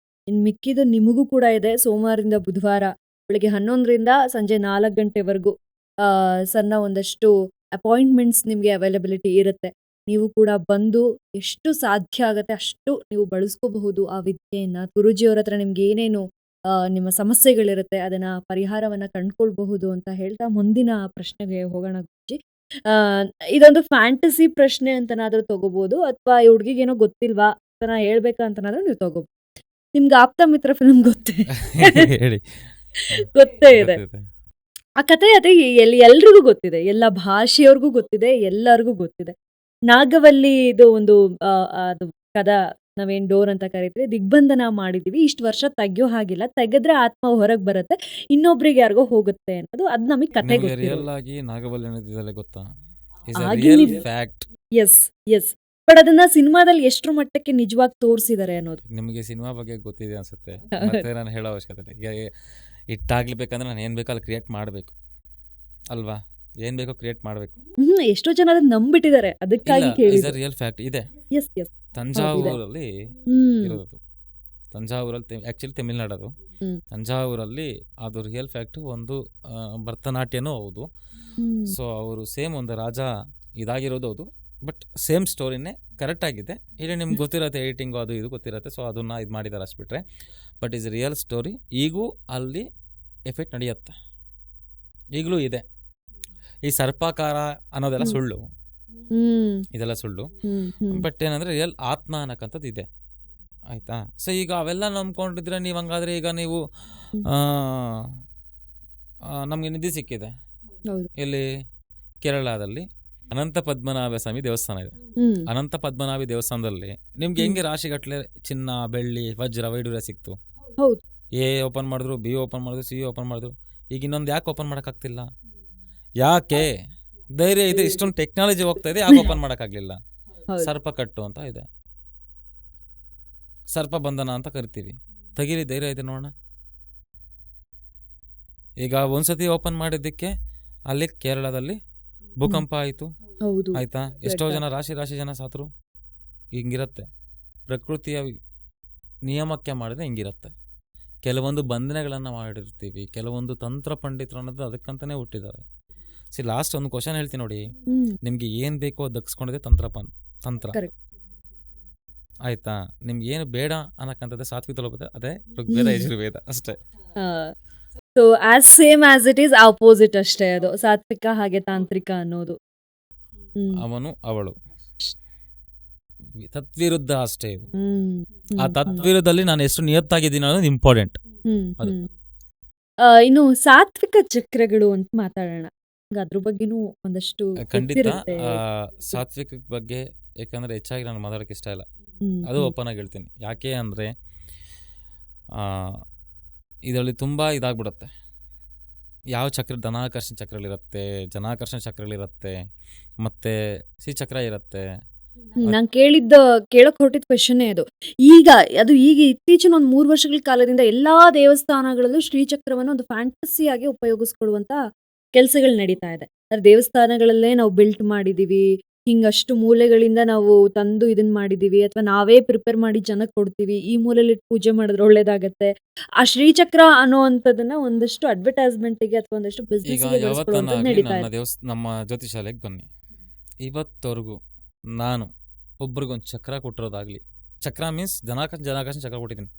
Speaker 1: ಇನ್ನು ಮಿಕ್ಕಿದ್ದು ನಿಮಗೂ ಕೂಡ ಇದೆ. ಸೋಮವಾರದಿಂದ ಬುಧವಾರ ಬೆಳಗ್ಗೆ 11ರಿಂದ ಸಂಜೆ 4 ಗಂಟೆವರೆಗೂ ಸಣ್ಣ ಒಂದಷ್ಟು ಅಪಾಯಿಂಟ್ಮೆಂಟ್ಸ್ ನಿಮಗೆ ಅವೈಲಬಿಲಿಟಿ ಇರುತ್ತೆ. ನೀವು ಕೂಡ ಬಂದು ಎಷ್ಟು ಸಾಧ್ಯ ಆಗುತ್ತೆ ಅಷ್ಟು ನೀವು ಬಳಸ್ಕೋಬಹುದು ಆ ವಿದ್ಯೆಯನ್ನು. ಗುರೂಜಿಯವ್ರ ಹತ್ರ ನಿಮ್ಗೆ ಏನೇನು ನಿಮ್ಮ ಸಮಸ್ಯೆಗಳಿರುತ್ತೆ ಅದನ್ನು ಪರಿಹಾರವನ್ನು ಕಂಡುಕೊಳ್ಬಹುದು ಅಂತ ಹೇಳ್ತಾ ಮುಂದಿನ ಪ್ರಶ್ನೆಗೆ ಹೋಗೋಣ ಗುರೂಜಿ. ಇದೊಂದು ಫ್ಯಾಂಟಸಿ ಪ್ರಶ್ನೆ ಅಂತನಾದರೂ ತಗೋಬೋದು, ಅಥವಾ ಈ ಹುಡುಗಿಗೇನೋ ಗೊತ್ತಿಲ್ವಾ, ತನ ಹೇಳ್ಬೇಕಂತನಾದ್ರೆ ನೀವು ತಗೋಬೋದು. ನಿಮ್ಗೆ ಆಪ್ತ ಮಿತ್ರ ಫಿಲ್ಮ್ ಗೊತ್ತೇ
Speaker 2: ಹೇಳಿ.
Speaker 1: ಗೊತ್ತೇ ಇದೆ.
Speaker 2: ಗೊತ್ತಿದೆ.
Speaker 1: ಆ ಕಥೆ ಅದೇ ಎಲ್ರಿಗೂ ಗೊತ್ತಿದೆ. ಎಲ್ಲ ಭಾಷೆಯವ್ರಿಗೂ ಗೊತ್ತಿದೆ. ಎಲ್ಲರಿಗೂ ಗೊತ್ತಿದೆ. ನಾಗವಲ್ಲಿ ಇದು ಒಂದು ಅದು ಕದಾ ನಾವೇನ್ ಡೋರ್ ಅಂತ ಕರಿತೀವಿ. ದಿಗ್ಬಂಧನ ಮಾಡಿದೀವಿ. ಇಷ್ಟು ವರ್ಷ ತೆಗ್ಯೋ ಹಾಗಿಲ್ಲ. ತೆಗೆದ್ರೆ ಆತ್ಮ ಹೊರಗೆ ಬರುತ್ತೆ. ಇನ್ನೊಬ್ರಿಗೆ ಯಾರಿಗೋ ಹೋಗುತ್ತೆ ಅನ್ನೋದು ಅದು ನಮಗೆ ಕಥೆ
Speaker 2: ನಿಮಗೆ
Speaker 1: ಗೊತ್ತಿರೋದು.
Speaker 2: ರಿಯಲ್ ಆಗಿ ನಾಗಬಲಿ ಅನ್ನೋದಿದೆಲ್ಲ ಗೊತ್ತಾ? ಇಸ್ ಅ
Speaker 1: ಆಗಿನ
Speaker 2: real fact.
Speaker 1: Yes yes but ಅದನ್ನ ಸಿನಿಮಾದಲ್ಲಿ ಎಷ್ಟರ ಮಟ್ಟಕ್ಕೆ ನಿಜವಾಗಿ ತೋರಿಸಿದ್ದಾರೆ ಅನ್ನೋದು.
Speaker 2: ನಿಮಗೆ ಸಿನಿಮಾ ಬಗ್ಗೆ ಗೊತ್ತಿದೆ ಅನ್ಸುತ್ತೆ. ಮತ್ತೆ ನಾನು ಹೇಳೋ ಅವಶ್ಯಕತೆ ಇಲ್ಲ. ಈಗ ಇಟ್ಟಾಗ್ಲಿಬೇಕಂದ್ರೆ ನಾನು ಏನು ಬೇಕೋ ಅಲ್ಲಿ ಕ್ರಿಯೇಟ್ ಮಾಡಬೇಕು ಅಲ್ವಾ? ಏನು ಬೇಕೋ ಕ್ರಿಯೇಟ್ ಮಾಡಬೇಕು.
Speaker 1: ಎಷ್ಟೋ ಜನ ಅದನ್ನ ನಂಬಿಟ್ಟಿದ್ದಾರೆ. ಅದಕ್ಕಾಗಿ
Speaker 2: ಇಲ್ಲ, ಇಸ್
Speaker 1: ಕೇಳಿದ್ರು.
Speaker 2: ಅ ರಿಯಲ್ ಫ್ಯಾಕ್ಟ್ ಇದೆ.
Speaker 1: ಎಸ್ ಎಸ್
Speaker 2: ತಂಜಾವೂರಲ್ಲಿ
Speaker 1: ಹ್ಮ್
Speaker 2: ಇರೋದು. ತಂಜಾವೂರಲ್ಲಿ ಆ್ಯಕ್ಚುಲಿ ತಮಿಳ್ನಾಡು ಅದು.
Speaker 1: ಹ್ಮ್
Speaker 2: ತಂಜಾವೂರಲ್ಲಿ ಅದು ರಿಯಲ್ ಫ್ಯಾಕ್ಟು. ಒಂದು ಭರತನಾಟ್ಯನೂ ಹೌದು.
Speaker 1: ಹ್ಮ್
Speaker 2: ಸೊ ಅವರು ಸೇಮ್ ಒಂದು ರಾಜ ಇದಾಗಿರೋದು ಹೌದು. ಬಟ್ ಸೇಮ್ ಸ್ಟೋರಿನೇ ಕರೆಕ್ಟ್ ಆಗಿದೆ. ಇಲ್ಲಿ ನಿಮ್ಗೆ ಗೊತ್ತಿರತ್ತೆ, ಎಡಿಟಿಂಗು ಅದು ಇದು ಗೊತ್ತಿರತ್ತೆ. ಸೊ ಅದನ್ನು ಇದು ಮಾಡಿದ್ದಾರೆ ಅಷ್ಟುಬಿಟ್ರೆ. But is real story. ಈಗೂ ಅಲ್ಲಿ ಎಫೆಕ್ಟ್ ನಡೆಯುತ್ತೆ, ಈಗಲೂ ಇದೆ. ಈ ಸರ್ಪಾಕಾರ ಅನ್ನೋದೆಲ್ಲ
Speaker 1: ಹ್ಮ್.
Speaker 2: ಸುಳ್ಳು,
Speaker 1: ಹ್ಮ್
Speaker 2: ಇದೆಲ್ಲ ಸುಳ್ಳು.
Speaker 1: ಹ್ಮ್ ಹ್ಮ್
Speaker 2: ಬಟ್ ಏನಂದರೆ ರಿಯಲ್ ಆತ್ಮ ಅನ್ನೋಕ್ಕಂಥದ್ದು ಇದೆ, ಆಯಿತಾ? ಸೊ ಈಗ ಅವೆಲ್ಲ ನಂಬ್ಕೊಂಡಿದ್ರೆ ನೀವು ಹಂಗಾದ್ರೆ ಈಗ ನೀವು ನಮಗೆ ನಿಧಿ ಸಿಕ್ಕಿದೆ.
Speaker 1: ಹೌದು.
Speaker 2: ಇಲ್ಲಿ ಕೇರಳದಲ್ಲಿ ಅನಂತ ಪದ್ಮನಾಭ ಸ್ವಾಮಿ ದೇವಸ್ಥಾನ ಇದೆ.
Speaker 1: ಹ್ಮ್
Speaker 2: ಅನಂತ ಪದ್ಮನಾಭಿ ದೇವಸ್ಥಾನದಲ್ಲಿ ನಿಮ್ಗೆ ಹೆಂಗೆ ರಾಶಿಗಟ್ಟಲೆ ಚಿನ್ನ, ಬೆಳ್ಳಿ, ವಜ್ರ, ವೈಡೂರ್ಯ ಸಿಕ್ತು?
Speaker 1: ಹೌದು.
Speaker 2: ಎ ಓಪನ್ ಮಾಡಿದ್ರು, ಬಿ ಓಪನ್ ಮಾಡಿದ್ರು, ಸಿ ಓಪನ್ ಮಾಡಿದ್ರು. ಈಗ ಇನ್ನೊಂದು ಯಾಕೆ ಓಪನ್ ಮಾಡೋಕ್ಕಾಗ್ತಿಲ್ಲ? ಯಾಕೆ? ಧೈರ್ಯ ಇದೆ, ಇಷ್ಟೊಂದು ಟೆಕ್ನಾಲಜಿ ಹೋಗ್ತಾ ಇದೆ, ಯಾಕೆ ಓಪನ್ ಮಾಡೋಕ್ಕಾಗಲಿಲ್ಲ?
Speaker 1: ಹೌದು.
Speaker 2: ಸರ್ಪ ಕಟ್ಟು ಅಂತ ಇದೆ, ಸರ್ಪ ಬಂಧನ ಅಂತ ಕರಿತೀವಿ. ತೆಗೀರಿ, ಧೈರ್ಯ ಇದೆ ನೋಡೋಣ. ಈಗ ಒಂದ್ಸತಿ ಓಪನ್ ಮಾಡಿದ್ದಕ್ಕೆ ಅಲ್ಲಿ ಕೇರಳದಲ್ಲಿ ಭೂಕಂಪ ಆಯಿತು,
Speaker 1: ಹೌದು.
Speaker 2: ಆಯ್ತಾ? ಎಷ್ಟೋ
Speaker 1: ಬೆಟ್ಟ.
Speaker 2: ಜನ ರಾಶಿ ಜನ ಸಾತರು. ಹಿಂಗಿರತ್ತೆ ಪ್ರಕೃತಿಯ ನಿಯಮಕ್ಕೆ ಮಾಡಿದ್ರೆ ಹಿಂಗಿರತ್ತೆ. ಕೆಲವೊಂದು ಬಂಧನಗಳನ್ನು ಮಾಡಿರ್ತೀವಿ, ಕೆಲವೊಂದು ತಂತ್ರ ಪಂಡಿತರು ಅನ್ನೋದು ಅದಕ್ಕಂತಲೇ ಹುಟ್ಟಿದ್ದಾರೆ. ಲಾಸ್ಟ್ ಒಂದು ಕ್ವಶನ್ ಹೇಳ್ತೀನಿ ನೋಡಿ.
Speaker 1: ಹ್ಮ್
Speaker 2: ನಿಮ್ಗೆ ಏನು ಬೇಕೋ ದಕ್ಸ್ಕೊಂಡಿದೆ ತಂತ್ರ,
Speaker 1: Correct.
Speaker 2: ಆಯ್ತಾ? ನಿಮ್ಗೆ ಏನು ಬೇಡ ಅನ್ನಕ್ಕಂಥದ್ದೇ ಸಾತ್ವಿಕ ತಲುಪುತ್ತೆ, ಅದೇ ಋಗ್ವೇದ, ಯಜುರ್ವೇದ ಅಷ್ಟೇ.
Speaker 1: So as same as it is opposite ಅಷ್ಟೇ ಅದು ಸಾತ್ವಿಕ ಹಾಗೆ ತಾಂತ್ರಿಕ ಅನ್ನೋದು. ಹ್ಮ್
Speaker 2: ಅವನು ಅವಳು ತದ್ವಿರುದ್ಧ ಅಷ್ಟೇ ಇದು.
Speaker 1: ಹ್ಮ್
Speaker 2: ಆ
Speaker 1: ಹ್ಮ್
Speaker 2: ತದ್ವಿರುದ್ಧದಲ್ಲಿ ನಾನು ಎಷ್ಟು ನಿಯತ್ತಾಗಿದ್ದೀನಿ ಅನ್ನೋದು ಇಂಪಾರ್ಟೆಂಟ್.
Speaker 1: ಹ್ಮ್
Speaker 2: ಅದು.
Speaker 1: ಹ್ಮ್ ಇನ್ನು ಸಾತ್ವಿಕ ಚಕ್ರಗಳು ಅಂತ ಮಾತಾಡೋಣ. ಈಗ ಅದ್ರ ಬಗ್ಗೆನೂ ಒಂದಷ್ಟು
Speaker 2: ಖಂಡಿತ
Speaker 1: ಗೊತ್ತಿರುತ್ತೆ.
Speaker 2: ಸಾತ್ವಿಕ ಬಗ್ಗೆ ಯಾಕಂದ್ರೆ ಹೆಚ್ಚಾಗಿ ನಾನು ಮಾತಾಡೋಕ್ಕೆ ಇಷ್ಟ ಇಲ್ಲ.
Speaker 1: ಹ್ಮ್
Speaker 2: ಅದು
Speaker 1: ಹ್ಮ್
Speaker 2: ಓಪನ್ ಆಗಿ ಹೇಳ್ತೀನಿ. ಯಾಕೆ ಅಂದರೆ ಇದರಲ್ಲಿ ತುಂಬ ಇದಾಗ್ಬಿಡುತ್ತೆ. ಯಾವ ಚಕ್ರ, ಧನಾಕರ್ಷಣ ಚಕ್ರಗಳಿರುತ್ತೆ, ಜನಾಕರ್ಷಣ ಚಕ್ರಗಳಿರುತ್ತೆ, ಮತ್ತು ಸಿ ಚಕ್ರ ಇರುತ್ತೆ.
Speaker 1: ನಾನ್ ಕೇಳಕ್ ಹೊರಟಿದ್ ಕ್ವೆಶನ್ನೇ ಅದು. ಈಗ ಇತ್ತೀಚಿನ ಒಂದ್ 3 ವರ್ಷಗಳ ಕಾಲದಿಂದ ಎಲ್ಲಾ ದೇವಸ್ಥಾನಗಳಲ್ಲೂ ಶ್ರೀಚಕ್ರವನ್ನು ಒಂದು ಫ್ಯಾಂಟಸಿ ಆಗಿ ಉಪಯೋಗಿಸ್ಕೊಳ್ಳುವಂತ ಕೆಲಸಗಳು ನಡೀತಾ ಇದೆ. ಅಂದ್ರೆ ದೇವಸ್ಥಾನಗಳಲ್ಲೇ ನಾವು ಬಿಲ್ಟ್ ಮಾಡಿದೀವಿ, ಹಿಂಗಷ್ಟು ಮೂಲೆಗಳಿಂದ ನಾವು ತಂದು ಇದನ್ನ ಮಾಡಿದೀವಿ, ಅಥವಾ ನಾವೇ ಪ್ರಿಪೇರ್ ಮಾಡಿ ಜನಕ್ಕೆ ಕೊಡ್ತೀವಿ, ಈ ಮೂಲೆಯಲ್ಲಿ ಪೂಜೆ ಮಾಡಿದ್ರೆ ಒಳ್ಳೇದಾಗತ್ತೆ. ಆ ಶ್ರೀಚಕ್ರ ಅನ್ನೋವಂಥದ್ದನ್ನ ಒಂದಷ್ಟು ಅಡ್ವರ್ಟೈಸ್ಮೆಂಟ್ಗೆ ಅಥವಾ ಒಂದಷ್ಟು
Speaker 2: ಈಗ
Speaker 1: ಬಿಸ್ನೆಸ್ಗೆ ಬಳಸ್ಕೊಳ್ಳುವಂಥದ್ದು
Speaker 2: ಯಾವತ್ತನಾಗಲಿ
Speaker 1: ನಡೀತಾ
Speaker 2: ನನ್ನ
Speaker 1: ಇದೆ.
Speaker 2: ನಮ್ಮ ಜ್ಯೋತಿಷಾಲಯಕ್ಕೆ ಬನ್ನಿ, ಇವತ್ತವರೆಗೂ ನಾನು ಒಬ್ರಿಗೊಂದು ಚಕ್ರ ಕೊಟ್ಟಿರೋದಾಗಲಿ, ಚಕ್ರ ಮೀನ್ಸ್ ಜನಾಕರ್ಷಣ ಚಕ್ರ ಕೊಟ್ಟಿದ್ದೀನಿ,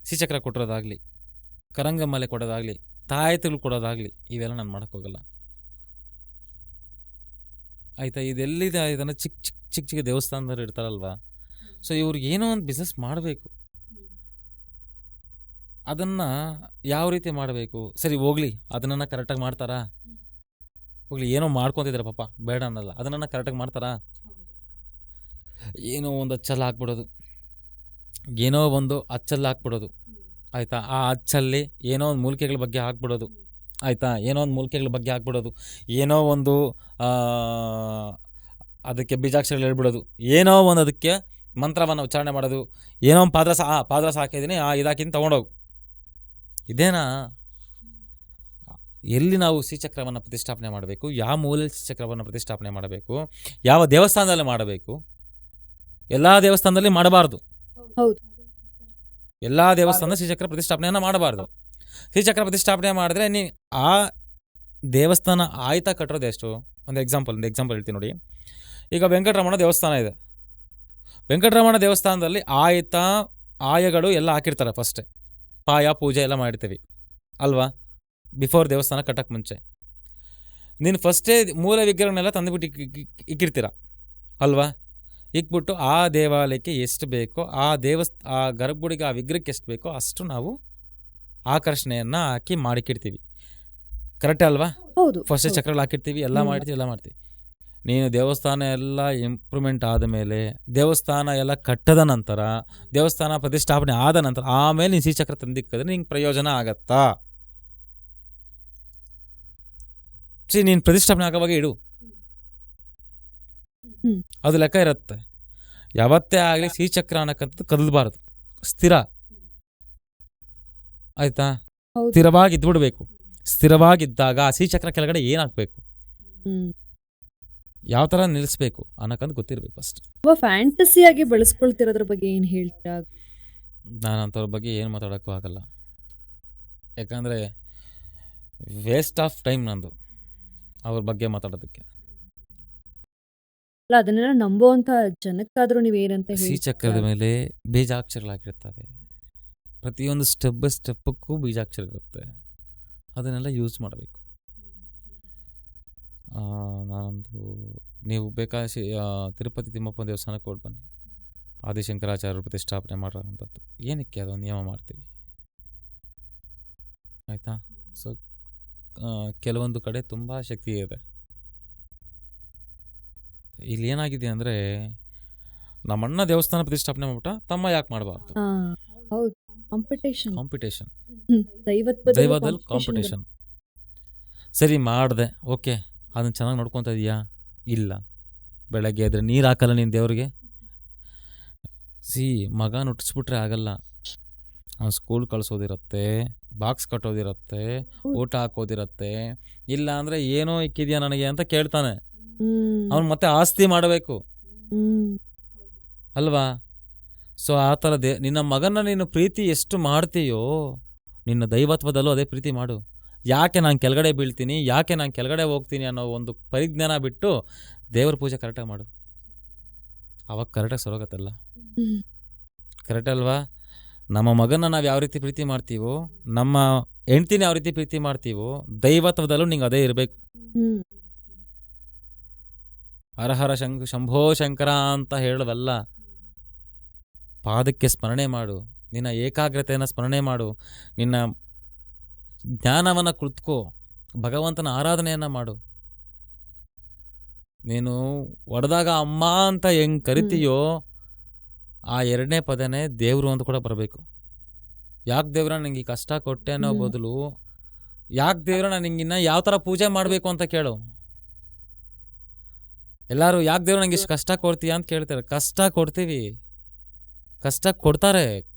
Speaker 2: ಸಿ ಚಕ್ರ ಕೊಟ್ಟಿರೋದಾಗಲಿ, ಕರಂಗಮಲೆ ಕೊಡೋದಾಗಲಿ, ತಾಯತಿಗಳು ಕೊಡೋದಾಗಲಿ, ಇವೆಲ್ಲ ನಾನು ಮಾಡೋಕ್ಕೋಗಲ್ಲ, ಆಯಿತಾ? ಇದೆಲ್ಲಿದೆ? ಇದನ್ನು ಚಿಕ್ಕ ದೇವಸ್ಥಾನದವ್ರು ಇರ್ತಾರಲ್ವ, ಸೊ ಇವ್ರಿಗೆ ಏನೋ ಒಂದು ಬಿಸ್ನೆಸ್ ಮಾಡಬೇಕು. ಅದನ್ನು ಯಾವ ರೀತಿ ಮಾಡಬೇಕು? ಸರಿ ಹೋಗ್ಲಿ, ಅದನ್ನು ಕರೆಕ್ಟಾಗಿ ಮಾಡ್ತಾರಾ? ಹೋಗ್ಲಿ, ಏನೋ ಮಾಡ್ಕೊತಿದ್ದಾರೆ ಪಾಪ, ಬೇಡ ಅನ್ನಲ್ಲ. ಅದನ್ನು ಕರೆಕ್ಟಾಗಿ ಮಾಡ್ತಾರಾ? ಏನೋ ಒಂದು ಅಚ್ಚಲ್ಲಿ ಹಾಕ್ಬಿಡೋದು, ಏನೋ ಒಂದು ಅಚ್ಚಲ್ಲಿ ಹಾಕ್ಬಿಡೋದು, ಆಯಿತಾ? ಆ ಅಚ್ಚಲ್ಲಿ ಏನೋ ಒಂದು ಮೂಲಿಕೆಗಳ ಬಗ್ಗೆ ಹಾಕ್ಬಿಡೋದು, ಆಯಿತಾ? ಏನೋ ಒಂದು ಮೂಲಿಕೆಗಳ ಬಗ್ಗೆ ಹಾಕ್ಬಿಡೋದು, ಏನೋ ಒಂದು ಅದಕ್ಕೆ ಬೀಜಾಕ್ಷರಗಳು ಹೇಳ್ಬಿಡೋದು, ಏನೋ ಒಂದು ಅದಕ್ಕೆ ಮಂತ್ರವನ್ನು ಉಚ್ಚಾರಣೆ ಮಾಡೋದು, ಏನೋ ಒಂದು ಪಾದ್ರಸ ಹಾಕಿದ್ದೀನಿ, ಇದಾಕಿಂತ ತೊಗೊಂಡೋಗು. ಇದೇನಾ? ಎಲ್ಲಿ ನಾವು ಶ್ರೀಚಕ್ರವನ್ನು ಪ್ರತಿಷ್ಠಾಪನೆ ಮಾಡಬೇಕು? ಯಾವ ಮೂಲೆಯಲ್ಲಿ ಶ್ರೀಚಕ್ರವನ್ನು ಪ್ರತಿಷ್ಠಾಪನೆ ಮಾಡಬೇಕು? ಯಾವ ದೇವಸ್ಥಾನದಲ್ಲಿ ಮಾಡಬೇಕು? ಎಲ್ಲ ದೇವಸ್ಥಾನದಲ್ಲಿ ಮಾಡಬಾರ್ದು.
Speaker 1: ಹೌದು.
Speaker 2: ಎಲ್ಲ ದೇವಸ್ಥಾನದ ಶ್ರೀಚಕ್ರ ಪ್ರತಿಷ್ಠಾಪನೆಯನ್ನು ಮಾಡಬಾರ್ದು. ಶ್ರೀಚಕ್ರ ಪ್ರತಿಷ್ಠಾಪನೆ ಮಾಡಿದ್ರೆ ಆ ದೇವಸ್ಥಾನ ಆಯ್ತಾ ಕಟ್ಟೋದು ಎಷ್ಟು? ಒಂದು ಎಕ್ಸಾಂಪಲ್ ಹೇಳ್ತೀನಿ ನೋಡಿ. ಈಗ ವೆಂಕಟರಮಣ ದೇವಸ್ಥಾನ ಇದೆ. ವೆಂಕಟರಮಣ ದೇವಸ್ಥಾನದಲ್ಲಿ ಆಯಗಳು ಎಲ್ಲ ಹಾಕಿರ್ತಾರೆ. ಫಸ್ಟೇ ಪಾಯ ಪೂಜೆ ಎಲ್ಲ ಮಾಡಿರ್ತೀವಿ ಅಲ್ವಾ? ಬಿಫೋರ್ ದೇವಸ್ಥಾನ ಕಟ್ಟಕ್ಕೆ ಮುಂಚೆ ನೀನು ಫಸ್ಟೇ ಮೂಲ ವಿಗ್ರಹನೆಲ್ಲ ತಂದುಬಿಟ್ಟು ಇಕ್ಕಿರ್ತೀರ ಅಲ್ವಾ? ಇಕ್ಬಿಟ್ಟು ಆ ದೇವಾಲಯಕ್ಕೆ ಎಷ್ಟು ಬೇಕೋ ಆ ಗರ್ಭಗುಡಿಗೆ ಆ ವಿಗ್ರಹಕ್ಕೆ ಎಷ್ಟು ಬೇಕೋ ಅಷ್ಟು ನಾವು ಆಕರ್ಷಣೆಯನ್ನು ಹಾಕಿ ಮಾಡಿಕ್ಕಿಡ್ತೀವಿ. ಕರೆಕ್ಟ್ ಅಲ್ವಾ?
Speaker 1: ಹೌದು
Speaker 2: ಫಸ್ಟ್ ಚಕ್ರಗಳು ಹಾಕಿರ್ತೀವಿ, ಎಲ್ಲ ಮಾಡ್ತೀವಿ. ನೀನು ದೇವಸ್ಥಾನ ಎಲ್ಲ ಇಂಪ್ರೂವ್ಮೆಂಟ್ ಆದಮೇಲೆ, ದೇವಸ್ಥಾನ ಎಲ್ಲ ಕಟ್ಟದ ನಂತರ, ದೇವಸ್ಥಾನ ಪ್ರತಿಷ್ಠಾಪನೆ ಆದ ನಂತರ ಆಮೇಲೆ ನೀನು ಶ್ರೀಚಕ್ರ ತಂದಿಕ್ಕಿದ್ರೆ ನಿಂಗೆ ಪ್ರಯೋಜನ ಆಗತ್ತಾ? ನೀನು ಪ್ರತಿಷ್ಠಾಪನೆ ಆಗೋವಾಗ ಇಡು, ಅದು ಲೆಕ್ಕ ಇರುತ್ತೆ. ಯಾವತ್ತೇ ಆಗಲಿ ಶ್ರೀಚಕ್ರ ಅನ್ನಕ್ಕಂಥದ್ದು ಕದಲ್ಬಾರದು, ಸ್ಥಿರ. ಆಯ್ತಾ? ಸ್ಥಿರವಾಗಿದ್ಬಿಡ್ಬೇಕು. ಸ್ಥಿರವಾಗಿದ್ದಾಗ ಆ ಶ್ರೀಚಕ್ರ ಕೆಳಗಡೆ ಏನಾಗಬೇಕು, ಯಾವ ಥರ ನಿಲ್ಲಿಸ್ಬೇಕು ಅನ್ನಕ್ಕಂತ ಗೊತ್ತಿರಬೇಕು ಫಸ್ಟ್.
Speaker 1: ಫ್ಯಾಂಟಸಿಯಾಗಿ ಬೆಳೆಸ್ಕೊಳ್ತಿರೋದ್ರ ಬಗ್ಗೆ ಏನು ಹೇಳ್ತೀರಾ?
Speaker 2: ನಾನು ಅಂಥವ್ರ ಬಗ್ಗೆ ಏನು ಮಾತಾಡೋಕ್ಕೂ ಆಗಲ್ಲ, ಯಾಕಂದರೆ ವೇಸ್ಟ್ ಆಫ್ ಟೈಮ್ ನಂದು ಅವ್ರ ಬಗ್ಗೆ ಮಾತಾಡೋದಕ್ಕೆ.
Speaker 1: ಅಲ್ಲ, ಅದನ್ನೆಲ್ಲ ನಂಬುವಂಥ ಜನಕ್ಕಾದರೂ ನೀವೇನಂತ ಹೇಳಿ?
Speaker 2: ಶ್ರೀಚಕ್ರದ ಮೇಲೆ ಬೀಜಾಕ್ಷರಗಳಾಗಿರ್ತವೆ, ಪ್ರತಿಯೊಂದು ಸ್ಟೆಪ್ ಬೈ ಸ್ಟೆಪ್ಪಕ್ಕೂ ಬೀಜಾಕ್ಷರ ಇರುತ್ತೆ, ಅದನ್ನೆಲ್ಲ ಯೂಸ್ ಮಾಡಬೇಕು. ನಾನೊಂದು ನೀವು ಬೇಕಾದ ತಿರುಪತಿ ತಿಮ್ಮಪ್ಪನ ದೇವಸ್ಥಾನಕ್ಕೆ ಹೋಗಿ ಬನ್ನಿ, ಆದಿಶಂಕರಾಚಾರ್ಯರು ಪ್ರತಿಷ್ಠಾಪನೆ ಮಾಡೋವಂಥದ್ದು. ಏನಕ್ಕೆ ಅದೊಂದು ನಿಯಮ ಮಾಡ್ತೀವಿ, ಆಯಿತಾ? ಸೊ ಕೆಲವೊಂದು ಕಡೆ ತುಂಬ ಶಕ್ತಿ ಇದೆ. ಇಲ್ಲಿ ಏನಾಗಿದೆ ಅಂದರೆ, ನಮ್ಮಣ್ಣ ದೇವಸ್ಥಾನ ಪ್ರತಿಷ್ಠಾಪನೆ ಮಾಡ್ಬಿಟ್ಟ, ತಮ್ಮ ಯಾಕೆ ಮಾಡಬಾರ್ದು? ಕಾಂಪಿಟೇಷನ್, ದೈವದಲ್ಲಿ ಕಾಂಪಿಟೇಷನ್. ಸರಿ ಮಾಡಿದೆ, ಓಕೆ, ಅದನ್ನು ಚೆನ್ನಾಗಿ ನೋಡ್ಕೊತಾ ಇದೆಯಾ? ಇಲ್ಲ. ಬೆಳಗ್ಗೆ ಎದ್ರೆ ನೀರು ಹಾಕಲ್ಲ ನೀನು ದೇವ್ರಿಗೆ. ಮಗ ನುಟ್ಟಿಸ್ಬಿಟ್ರೆ ಆಗಲ್ಲ. ಅವ್ನು ಸ್ಕೂಲ್ ಕಳಿಸೋದಿರತ್ತೆ, ಬಾಕ್ಸ್ ಕಟ್ಟೋದಿರತ್ತೆ, ಊಟ ಹಾಕೋದಿರತ್ತೆ. ಇಲ್ಲ ಅಂದರೆ ಏನೋ ಇಕ್ಕಿದ್ಯಾ ನನಗೆ ಅಂತ ಕೇಳ್ತಾನೆ. ಅವನು ಮತ್ತೆ ಆಸ್ತಿ ಮಾಡಬೇಕು ಅಲ್ವಾ? ಸೊ ಆ ಥರ ನಿನ್ನ ಮಗನ ನೀನು ಪ್ರೀತಿ ಎಷ್ಟು ಮಾಡ್ತೀಯೋ, ನಿನ್ನ ದೈವತ್ವದಲ್ಲೂ ಅದೇ ಪ್ರೀತಿ ಮಾಡು. ಯಾಕೆ ನಾನು ಕೆಳಗಡೆ ಬೀಳ್ತೀನಿ, ಯಾಕೆ ನಾನು ಕೆಳಗಡೆ ಹೋಗ್ತೀನಿ ಅನ್ನೋ ಒಂದು ಪರಿಜ್ಞಾನ ಬಿಟ್ಟು ದೇವ್ರ ಪೂಜೆ ಕರೆಕ್ಟಾಗಿ ಮಾಡು. ಅವಾಗ ಕರೆಕ್ಟಾಗಿ ಸರೋಗತ್ತಲ್ಲ. ಕರೆಕ್ಟ್ ಅಲ್ವಾ? ನಮ್ಮ ಮಗನ ನಾವು ಯಾವ ರೀತಿ ಪ್ರೀತಿ ಮಾಡ್ತೀವೋ, ನಮ್ಮ ಹೆಂಡ್ತಿನ ಯಾವ ರೀತಿ ಪ್ರೀತಿ ಮಾಡ್ತೀವೋ, ದೈವತ್ವದಲ್ಲೂ ನಿಂಗೆ ಅದೇ ಇರಬೇಕು. ಹರಹರ ಶಂಭೋ ಶಂಕರ ಅಂತ ಹೇಳೋದಲ್ಲ, ಪಾದಕ್ಕೆ ಸ್ಮರಣೆ ಮಾಡು, ನಿನ್ನ ಏಕಾಗ್ರತೆಯನ್ನು ಸ್ಮರಣೆ ಮಾಡು, ನಿನ್ನ ಜ್ಞಾನವನ್ನು ಕುಳಿತುಕೋ, ಭಗವಂತನ ಆರಾಧನೆಯನ್ನು ಮಾಡು. ನೀನು ಒಡೆದಾಗ ಅಮ್ಮ ಅಂತ ಹೆಂಗೆ ಕರಿತೀಯೋ, ಆ ಎರಡನೇ ಪದನೇ ದೇವರು ಅಂತ ಕೂಡ ಬರಬೇಕು. ಯಾಕೆ ದೇವ್ರ ನನಗೆ ಈ ಕಷ್ಟ ಕೊಟ್ಟೆ ಅನ್ನೋ ಬದಲು, ಯಾಕೆ ದೇವ್ರ ನನಗಿನ್ನ ಯಾವ ಥರ ಪೂಜೆ ಮಾಡಬೇಕು ಅಂತ ಕೇಳು. ಎಲ್ಲರೂ ಯಾಕೆ ದೇವ್ರು ನನಗೆ ಇಷ್ಟು ಕಷ್ಟ ಕೊಡ್ತೀಯ ಅಂತ ಕೇಳ್ತಾರೆ. ಕಷ್ಟ ಕೊಡ್ತೀವಿ, ಕಷ್ಟ ಕೊಡ್ತಾರೆ,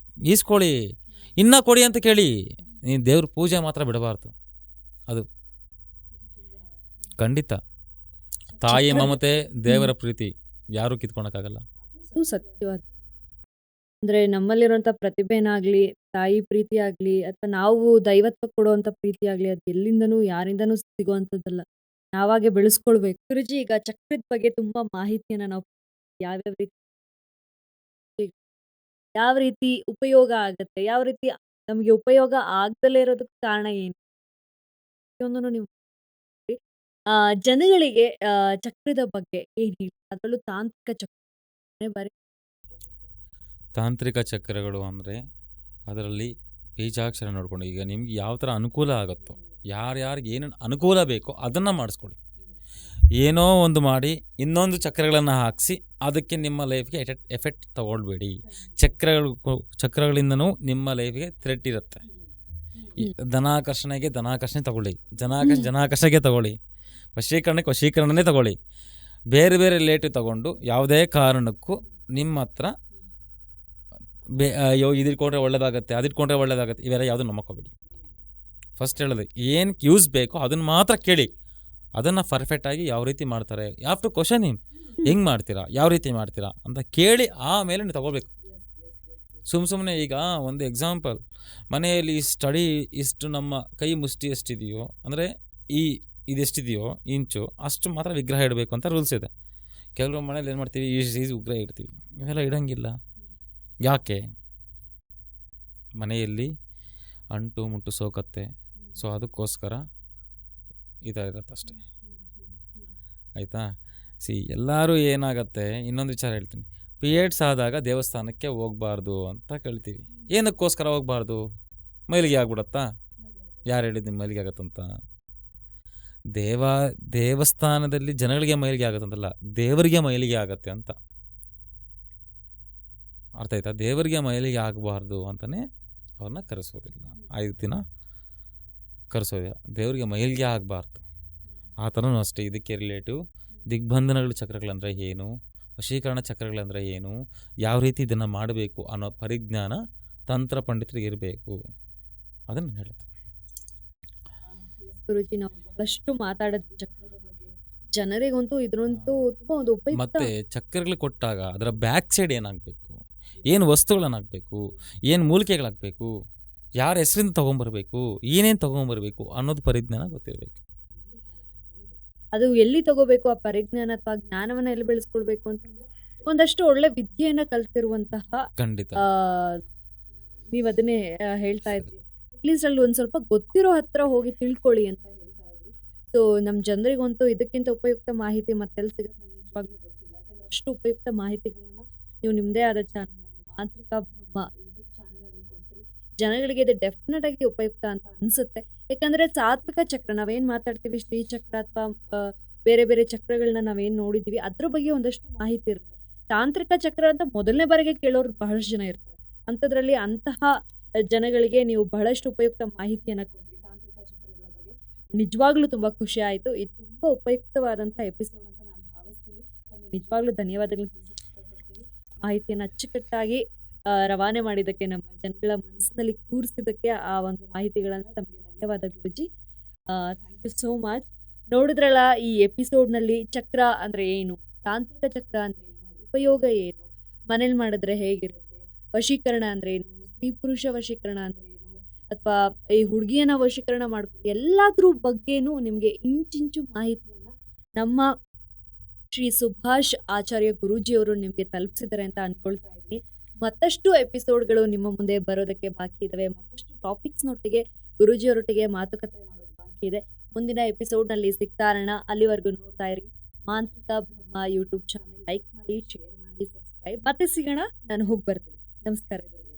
Speaker 2: ಈಸ್ಕೊಳ್ಳಿ, ಇನ್ನೂ ಕೊಡಿ ಅಂತ ಕೇಳಿ. ನೀನು ದೇವ್ರ ಪೂಜೆ ಮಾತ್ರ ಬಿಡಬಾರ್ದು. ಅದು ಖಂಡಿತ ತಾಯಿ ಮಮತೆ, ದೇವರ ಪ್ರೀತಿ ಯಾರೂ ಕಿತ್ಕೊಳಕ್ಕಾಗಲ್ಲ.
Speaker 1: ಸತ್ಯವಾದ ಅಂದ್ರೆ ನಮ್ಮಲ್ಲಿರುವಂಥ ಪ್ರತಿಭೆನಾಗ್ಲಿ, ತಾಯಿ ಪ್ರೀತಿ ಆಗಲಿ, ಅಥವಾ ನಾವು ದೈವತ್ವ ಕೊಡುವಂಥ ಪ್ರೀತಿ ಆಗಲಿ, ಅದು ಎಲ್ಲಿಂದನೂ ಯಾರಿಂದನೂ ಸಿಗುವಂಥದ್ದಲ್ಲ, ನಾವಾಗೆ ಬೆಳೆಸ್ಕೊಳ್ಬೇಕು. ಗುರುಜಿ, ಈಗ ಚಕ್ರದ ಬಗ್ಗೆ ತುಂಬಾ ಮಾಹಿತಿಯನ್ನ ನಾವು ಯಾವ್ಯಾವ ರೀತಿ ಯಾವ ರೀತಿ ಉಪಯೋಗ ಆಗತ್ತೆ, ಯಾವ ರೀತಿ ನಮಗೆ ಉಪಯೋಗ ಆಗದಲ್ಲೇ ಇರೋದಕ್ಕೆ ಕಾರಣ ಏನು, ಪ್ರತಿಯೊಂದನ್ನು ನೀವು ಜನಗಳಿಗೆ ಚಕ್ರದ ಬಗ್ಗೆ ಏನ್ ಹೇಳಿ, ಅದರಲ್ಲೂ ತಾಂತ್ರಿಕ ಚಕ್ರ ಬಾರಿ.
Speaker 2: ತಾಂತ್ರಿಕ ಚಕ್ರಗಳು ಅಂದರೆ ಅದರಲ್ಲಿ ಬೀಜಾಕ್ಷರ ನೋಡ್ಕೊಂಡು, ಈಗ ನಿಮ್ಗೆ ಯಾವ ಥರ ಅನುಕೂಲ ಆಗುತ್ತೋ, ಯಾರ್ಯಾರಿಗೆ ಏನೇನು ಅನುಕೂಲ ಬೇಕೋ ಅದನ್ನು ಮಾಡಿಸ್ಕೊಳ್ಳಿ. ಏನೋ ಒಂದು ಮಾಡಿ ಇನ್ನೊಂದು ಚಕ್ರಗಳನ್ನು ಹಾಕಿಸಿ ಅದಕ್ಕೆ ನಿಮ್ಮ ಲೈಫ್ಗೆ ಎಫೆಕ್ಟ್ ತಗೊಳ್ಬೇಡಿ. ಚಕ್ರಗಳಿಂದನೂ ನಿಮ್ಮ ಲೈಫ್ಗೆ ಥ್ರೆಟ್ ಇರುತ್ತೆ. ಧನಾಕರ್ಷಣೆಗೆ ತಗೊಳ್ಳಿ, ಜನಾಕರ್ಷಣೆಗೆ ತಗೊಳ್ಳಿ, ವಶೀಕರಣನೇ ತಗೊಳ್ಳಿ. ಬೇರೆ ಬೇರೆ ರಿಲೇಟಿವ್ ತಗೊಂಡು ಯಾವುದೇ ಕಾರಣಕ್ಕೂ ನಿಮ್ಮ ಹತ್ರ ಇದಿಟ್ಕೊಂಡ್ರೆ ಒಳ್ಳೇದಾಗತ್ತೆ, ಅದಿಟ್ಕೊಂಡ್ರೆ ಒಳ್ಳೇದಾಗತ್ತೆ, ಇವೆಲ್ಲ ಯಾವುದು ನಂಬಕೋಬೇಡಿ. ಫಸ್ಟ್ ಹೇಳೋದು ಏನು ಯೂಸ್ ಬೇಕೋ ಅದನ್ನು ಮಾತ್ರ ಕೇಳಿ. ಅದನ್ನು ಪರ್ಫೆಕ್ಟಾಗಿ ಯಾವ ರೀತಿ ಮಾಡ್ತಾರೆ, ಯಾವ್ ಟು ಕ್ವಶನ್ ಹಿಮ್, ಹೆಂಗೆ ಮಾಡ್ತೀರಾ, ಯಾವ ರೀತಿ ಮಾಡ್ತೀರಾ ಅಂತ ಕೇಳಿ ಆಮೇಲೆ ನೀವು ತಗೋಬೇಕು. ಸುಮ್ಮನೆ ಈಗ ಒಂದು ಎಕ್ಸಾಂಪಲ್, ಮನೆಯಲ್ಲಿ ಸ್ಟಡಿ ಇಷ್ಟು ನಮ್ಮ ಕೈ ಮುಷ್ಟಿ ಎಷ್ಟಿದೆಯೋ, ಅಂದರೆ ಇದೆಷ್ಟಿದೆಯೋ ಇಂಚು ಅಷ್ಟು ಮಾತ್ರ ವಿಗ್ರಹ ಇಡಬೇಕು ಅಂತ ರೂಲ್ಸ್ ಇದೆ. ಕೆಲವು ಮನೇಲಿ ಏನು ಮಾಡ್ತೀವಿ, ಈ ವಿಗ್ರಹ ಇಡ್ತೀವಿ, ಇವೆಲ್ಲ ಇಡೋಂಗಿಲ್ಲ. ಯಾಕೆ? ಮನೆಯಲ್ಲಿ ಅಂಟು ಮುಟ್ಟು ಸೋಕತ್ತೆ, ಸೊ ಅದಕ್ಕೋಸ್ಕರ ಈ ಥರ ಇರುತ್ತೆ ಅಷ್ಟೇ. ಆಯಿತಾ? ಎಲ್ಲರೂ ಏನಾಗತ್ತೆ, ಇನ್ನೊಂದು ವಿಚಾರ ಹೇಳ್ತೀನಿ. ಪೀರಿಯಡ್ಸ್ ಆದಾಗ ದೇವಸ್ಥಾನಕ್ಕೆ ಹೋಗ್ಬಾರ್ದು ಅಂತ ಕೇಳ್ತೀವಿ. ಏನಕ್ಕೋಸ್ಕರ ಹೋಗ್ಬಾರ್ದು? ಮೈಲಿಗೆ ಆಗ್ಬಿಡತ್ತಾ? ಯಾರು ಹೇಳಿದ್ದು ನಿಮ್ಮ ಮೈಲಿಗೆ ಆಗತ್ತಂತ? ದೇವಸ್ಥಾನದಲ್ಲಿ ಜನಗಳಿಗೆ ಮೈಲಿಗೆ ಆಗತ್ತಂತಲ್ಲ, ದೇವರಿಗೆ ಮೈಲಿಗೆ ಆಗತ್ತೆ ಅಂತ ಅರ್ಥ ಆಯ್ತಾ? ದೇವರಿಗೆ ಮೈಲಿಗೆ ಆಗಬಾರ್ದು ಅಂತಲೇ ಅವ್ರನ್ನ ಕರೆಸೋದಿಲ್ಲ, 5 ದಿನ ಕರೆಸೋದಿಲ್ಲ. ದೇವರಿಗೆ ಮೈಲಿಗೆ ಆಗಬಾರ್ದು. ಆ ಥರನೂ ಅಷ್ಟೇ ಇದಕ್ಕೆ ರಿಲೇಟಿವ್. ದಿಗ್ಬಂಧನಗಳ ಚಕ್ರಗಳಂದರೆ ಏನು, ವಶೀಕರಣ ಚಕ್ರಗಳಂದರೆ ಏನು, ಯಾವ ರೀತಿ ಇದನ್ನು ಮಾಡಬೇಕು ಅನ್ನೋ ಪರಿಜ್ಞಾನ ತಂತ್ರ ಪಂಡಿತರಿಗೆ ಇರಬೇಕು. ಅದನ್ನು ಹೇಳುತ್ತೆ.
Speaker 1: ಗುರುಜಿ, ನಾವು ಬಹಳಷ್ಟು ಮಾತಾಡಿದ್ವಿ ಚಕ್ರದ ಬಗ್ಗೆ. ಜನರಿಗಂತೂ ಇದ್ರಂತೂ ತುಂಬಾ ಒಂದು ಉಪಯುಕ್ತ.
Speaker 2: ಮತ್ತು ಚಕ್ರಗಳು ಕೊಟ್ಟಾಗ ಅದರ ಬ್ಯಾಕ್ ಸೈಡ್ ಏನಾಗಬೇಕು, ಏನು ವಸ್ತುಗಳನ್ನಾಗಬೇಕು, ಏನು ಮೂಲಿಕೆಗಳಾಗಬೇಕು, ಯಾರ ಹೆಸರಿಂದ ತೊಗೊಂಬರ್ಬೇಕು, ಏನೇನು ತೊಗೊಂಬರ್ಬೇಕು ಅನ್ನೋದು ಪರಿಜ್ಞಾನ ಗೊತ್ತಿರಬೇಕು.
Speaker 1: ಅದು ಎಲ್ಲಿ ತಗೋಬೇಕು ಆ ಪರಿಜ್ಞಾನ ಅಥವಾ ಜ್ಞಾನವನ್ನ ಎಲ್ಲಿ ಬೆಳೆಸ್ಕೊಳ್ಬೇಕು ಅಂತಂದ್ರೆ ಒಂದಷ್ಟು ಒಳ್ಳೆ ವಿದ್ಯೆಯನ್ನ ಕಲ್ತಿರುವಂತಹ
Speaker 2: ಖಂಡಿತ.
Speaker 1: ನೀವ್ ಅದನ್ನೇ ಹೇಳ್ತಾ ಇದ್ರಿ. ಅಟ್ಲೀಸ್ಟ್ ಅಲ್ಲಿ ಒಂದ್ ಸ್ವಲ್ಪ ಗೊತ್ತಿರೋ ಹತ್ರ ಹೋಗಿ ತಿಳ್ಕೊಳ್ಳಿ ಅಂತ ಹೇಳ್ತಾ ಇದ್ರಿ. ಸೊ ನಮ್ ಜನರಿಗಂತೂ ಇದಕ್ಕಿಂತ ಉಪಯುಕ್ತ ಮಾಹಿತಿ ಮತ್ತೆಲ್ಲಿ ಸಿಗುತ್ತೆ ನಂಗೆ ನಿಜವಾಗ್ಲೂ ಗೊತ್ತಿಲ್ಲ. ಯಾಕಂದ್ರೆ ಅಷ್ಟು ಉಪಯುಕ್ತ ಮಾಹಿತಿಗಳನ್ನ ನೀವು ನಿಮ್ದೇ ಆದ ಚಾನಲ್, ನಮ್ಮ ಮಾಂತ್ರಿಕ ಬ್ರಹ್ಮ ಯೂಟ್ಯೂಬ್ ಚಾನಲ್ ಅಲ್ಲಿ ಕೊಟ್ರಿ. ಜನಗಳಿಗೆ ಇದು ಡೆಫಿನೆಟ್ ಆಗಿ ಉಪಯುಕ್ತ ಅಂತ ಅನ್ಸುತ್ತೆ. ಯಾಕಂದ್ರೆ ಸಾತ್ವಿಕ ಚಕ್ರ ನಾವೇನ್ ಮಾತಾಡ್ತೀವಿ, ಶ್ರೀ ಚಕ್ರ ಅಥವಾ ಬೇರೆ ಬೇರೆ ಚಕ್ರಗಳನ್ನ ನಾವೇನ್ ನೋಡಿದೀವಿ ಅದ್ರ ಬಗ್ಗೆ ಒಂದಷ್ಟು ಮಾಹಿತಿ ಇರುತ್ತೆ. ತಾಂತ್ರಿಕ ಚಕ್ರ ಅಂತ ಮೊದಲನೇ ಬಾರಿಗೆ ಕೇಳೋರು ಬಹಳಷ್ಟು ಜನ ಇರ್ತಾರೆ. ಅಂಥದ್ರಲ್ಲಿ ಅಂತಹ ಜನಗಳಿಗೆ ನೀವು ಬಹಳಷ್ಟು ಉಪಯುಕ್ತ ಮಾಹಿತಿಯನ್ನ ಕೊಟ್ರಿ ತಾಂತ್ರಿಕ ಚಕ್ರಗಳ ಬಗ್ಗೆ. ನಿಜವಾಗ್ಲೂ ತುಂಬಾ ಖುಷಿ ಆಯ್ತು. ಇದು ತುಂಬಾ ಉಪಯುಕ್ತವಾದಂತಹ ಎಪಿಸೋಡ್ ಅಂತ ನಾನು ಭಾವಿಸ್ತೀನಿ. ತಮಗೆ ನಿಜವಾಗ್ಲೂ ಧನ್ಯವಾದಗಳು ತಿಳಿಸಕ್ಕೆ ಇಷ್ಟಪಡ್ತೀನಿ. ಮಾಹಿತಿಯನ್ನ ಅಚ್ಚುಕಟ್ಟಾಗಿ ರವಾನೆ ಮಾಡಿದ್ದಕ್ಕೆ, ನಮ್ಮ ಜನಗಳ ಮನಸ್ಸಿನಲ್ಲಿ ಕೂರಿಸಿದ್ದಕ್ಕೆ ಆ ಒಂದು ಮಾಹಿತಿಗಳನ್ನ ತಮಗೆ ಧನ್ಯವಾದ ಗುರುಜಿ. Thank you so much. ನೋಡಿದ್ರಲ್ಲ ಈ ಎಪಿಸೋಡ್ನಲ್ಲಿ ಚಕ್ರ ಅಂದ್ರೆ ಏನು, ತಾಂತ್ರಿಕ ಚಕ್ರ ಅಂದ್ರೆ ಏನು, ಉಪಯೋಗ ಏನು, ಮನೇಲಿ ಮಾಡಿದ್ರೆ ಹೇಗಿರುತ್ತೆ, ವಶೀಕರಣ ಅಂದ್ರೆ ಏನು, ಸ್ತ್ರೀ ಪುರುಷ ವಶೀಕರಣ ಅಂದ್ರೆ ಏನು, ಅಥವಾ ಈ ಹುಡುಗಿಯನ್ನ ವಶೀಕರಣ ಮಾಡ್ಕೊಂಡು ಎಲ್ಲಾದ್ರ ಬಗ್ಗೆನೂ ನಿಮ್ಗೆ ಇಂಚಿಂಚು ಮಾಹಿತಿಯನ್ನ ನಮ್ಮ ಶ್ರೀ ಸುಭಾಷ್ ಆಚಾರ್ಯ ಗುರೂಜಿಯವರು ನಿಮ್ಗೆ ತಲುಪಿಸಿದ್ದಾರೆ ಅಂತ ಅನ್ಕೊಳ್ತಾ ಇದ್ದೀನಿ. ಮತ್ತಷ್ಟು ಎಪಿಸೋಡ್ಗಳು ನಿಮ್ಮ ಮುಂದೆ ಬರೋದಕ್ಕೆ ಬಾಕಿ ಇದಾವೆ. ಮತ್ತಷ್ಟು ಟಾಪಿಕ್ಸ್ನೊಟ್ಟಿಗೆ ಗುರೂಜಿಯವರೊಟ್ಟಿಗೆ ಮಾತುಕತೆ ಮಾಡೋದು ಬಾಕಿ ಇದೆ. ಮುಂದಿನ ಎಪಿಸೋಡ್ನಲ್ಲಿ ಸಿಗ್ತಾರಣ. ಅಲ್ಲಿವರೆಗೂ ನೋಡ್ತಾ ಇರಿ ಮಾಂತ್ರಿಕ ಬ್ರಹ್ಮ ಯೂಟ್ಯೂಬ್ ಚಾನಲ್. ಲೈಕ್ ಮಾಡಿ, ಶೇರ್ ಮಾಡಿ, ಸಬ್ಸ್ಕ್ರೈಬ್. ಮತ್ತೆ ಸಿಗೋಣ. ನಾನು ಹೋಗಿ ಬರ್ತೀನಿ. ನಮಸ್ಕಾರ ಗುರುಗಳೇ.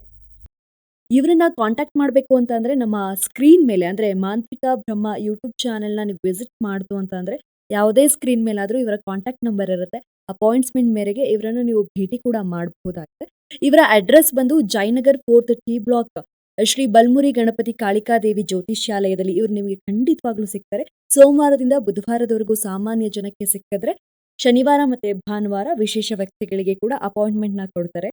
Speaker 1: ಇವರನ್ನ ಕಾಂಟ್ಯಾಕ್ಟ್ ಮಾಡಬೇಕು ಅಂತ ಅಂದ್ರೆ ನಮ್ಮ ಸ್ಕ್ರೀನ್ ಮೇಲೆ ಅಂದ್ರೆ ಮಾಂತ್ರಿಕ ಬ್ರಹ್ಮ ಯೂಟ್ಯೂಬ್ ಚಾನೆಲ್ನ ನೀವು ವಿಸಿಟ್ ಮಾಡ್ತು ಅಂತ ಅಂದ್ರೆ ಯಾವುದೇ ಸ್ಕ್ರೀನ್ ಮೇಲಾದ್ರೂ ಇವರ ಕಾಂಟ್ಯಾಕ್ಟ್ ನಂಬರ್ ಇರುತ್ತೆ. ಅಪಾಯಿಂಟ್ಮೆಂಟ್ ಮೇರೆಗೆ ಇವರನ್ನು ನೀವು ಭೇಟಿ ಕೂಡ ಮಾಡಬಹುದಾಗಿದೆ. ಇವರ ಅಡ್ರೆಸ್ ಬಂದು Jayanagar 4th T block Shri Balmuri Ganapati Kalikadevi ಜ್ಯೋತಿಷ್ಯಾಲಯದಲ್ಲಿ ಇವರು ನಿಮಗೆ ಖಂಡಿತವಾಗ್ಲೂ ಸಿಗ್ತಾರೆ. ಸೋಮವಾರದಿಂದ ಬುಧವಾರದವರೆಗೂ ಸಾಮಾನ್ಯ ಜನಕ್ಕೆ ಸಿಕ್ಕಿದ್ರೆ, ಶನಿವಾರ ಮತ್ತೆ ಭಾನುವಾರ ವಿಶೇಷ ವ್ಯಕ್ತಿಗಳಿಗೆ ಕೂಡ ಅಪಾಯಿಂಟ್ಮೆಂಟ್ ನ ಕೊಡ್ತಾರೆ.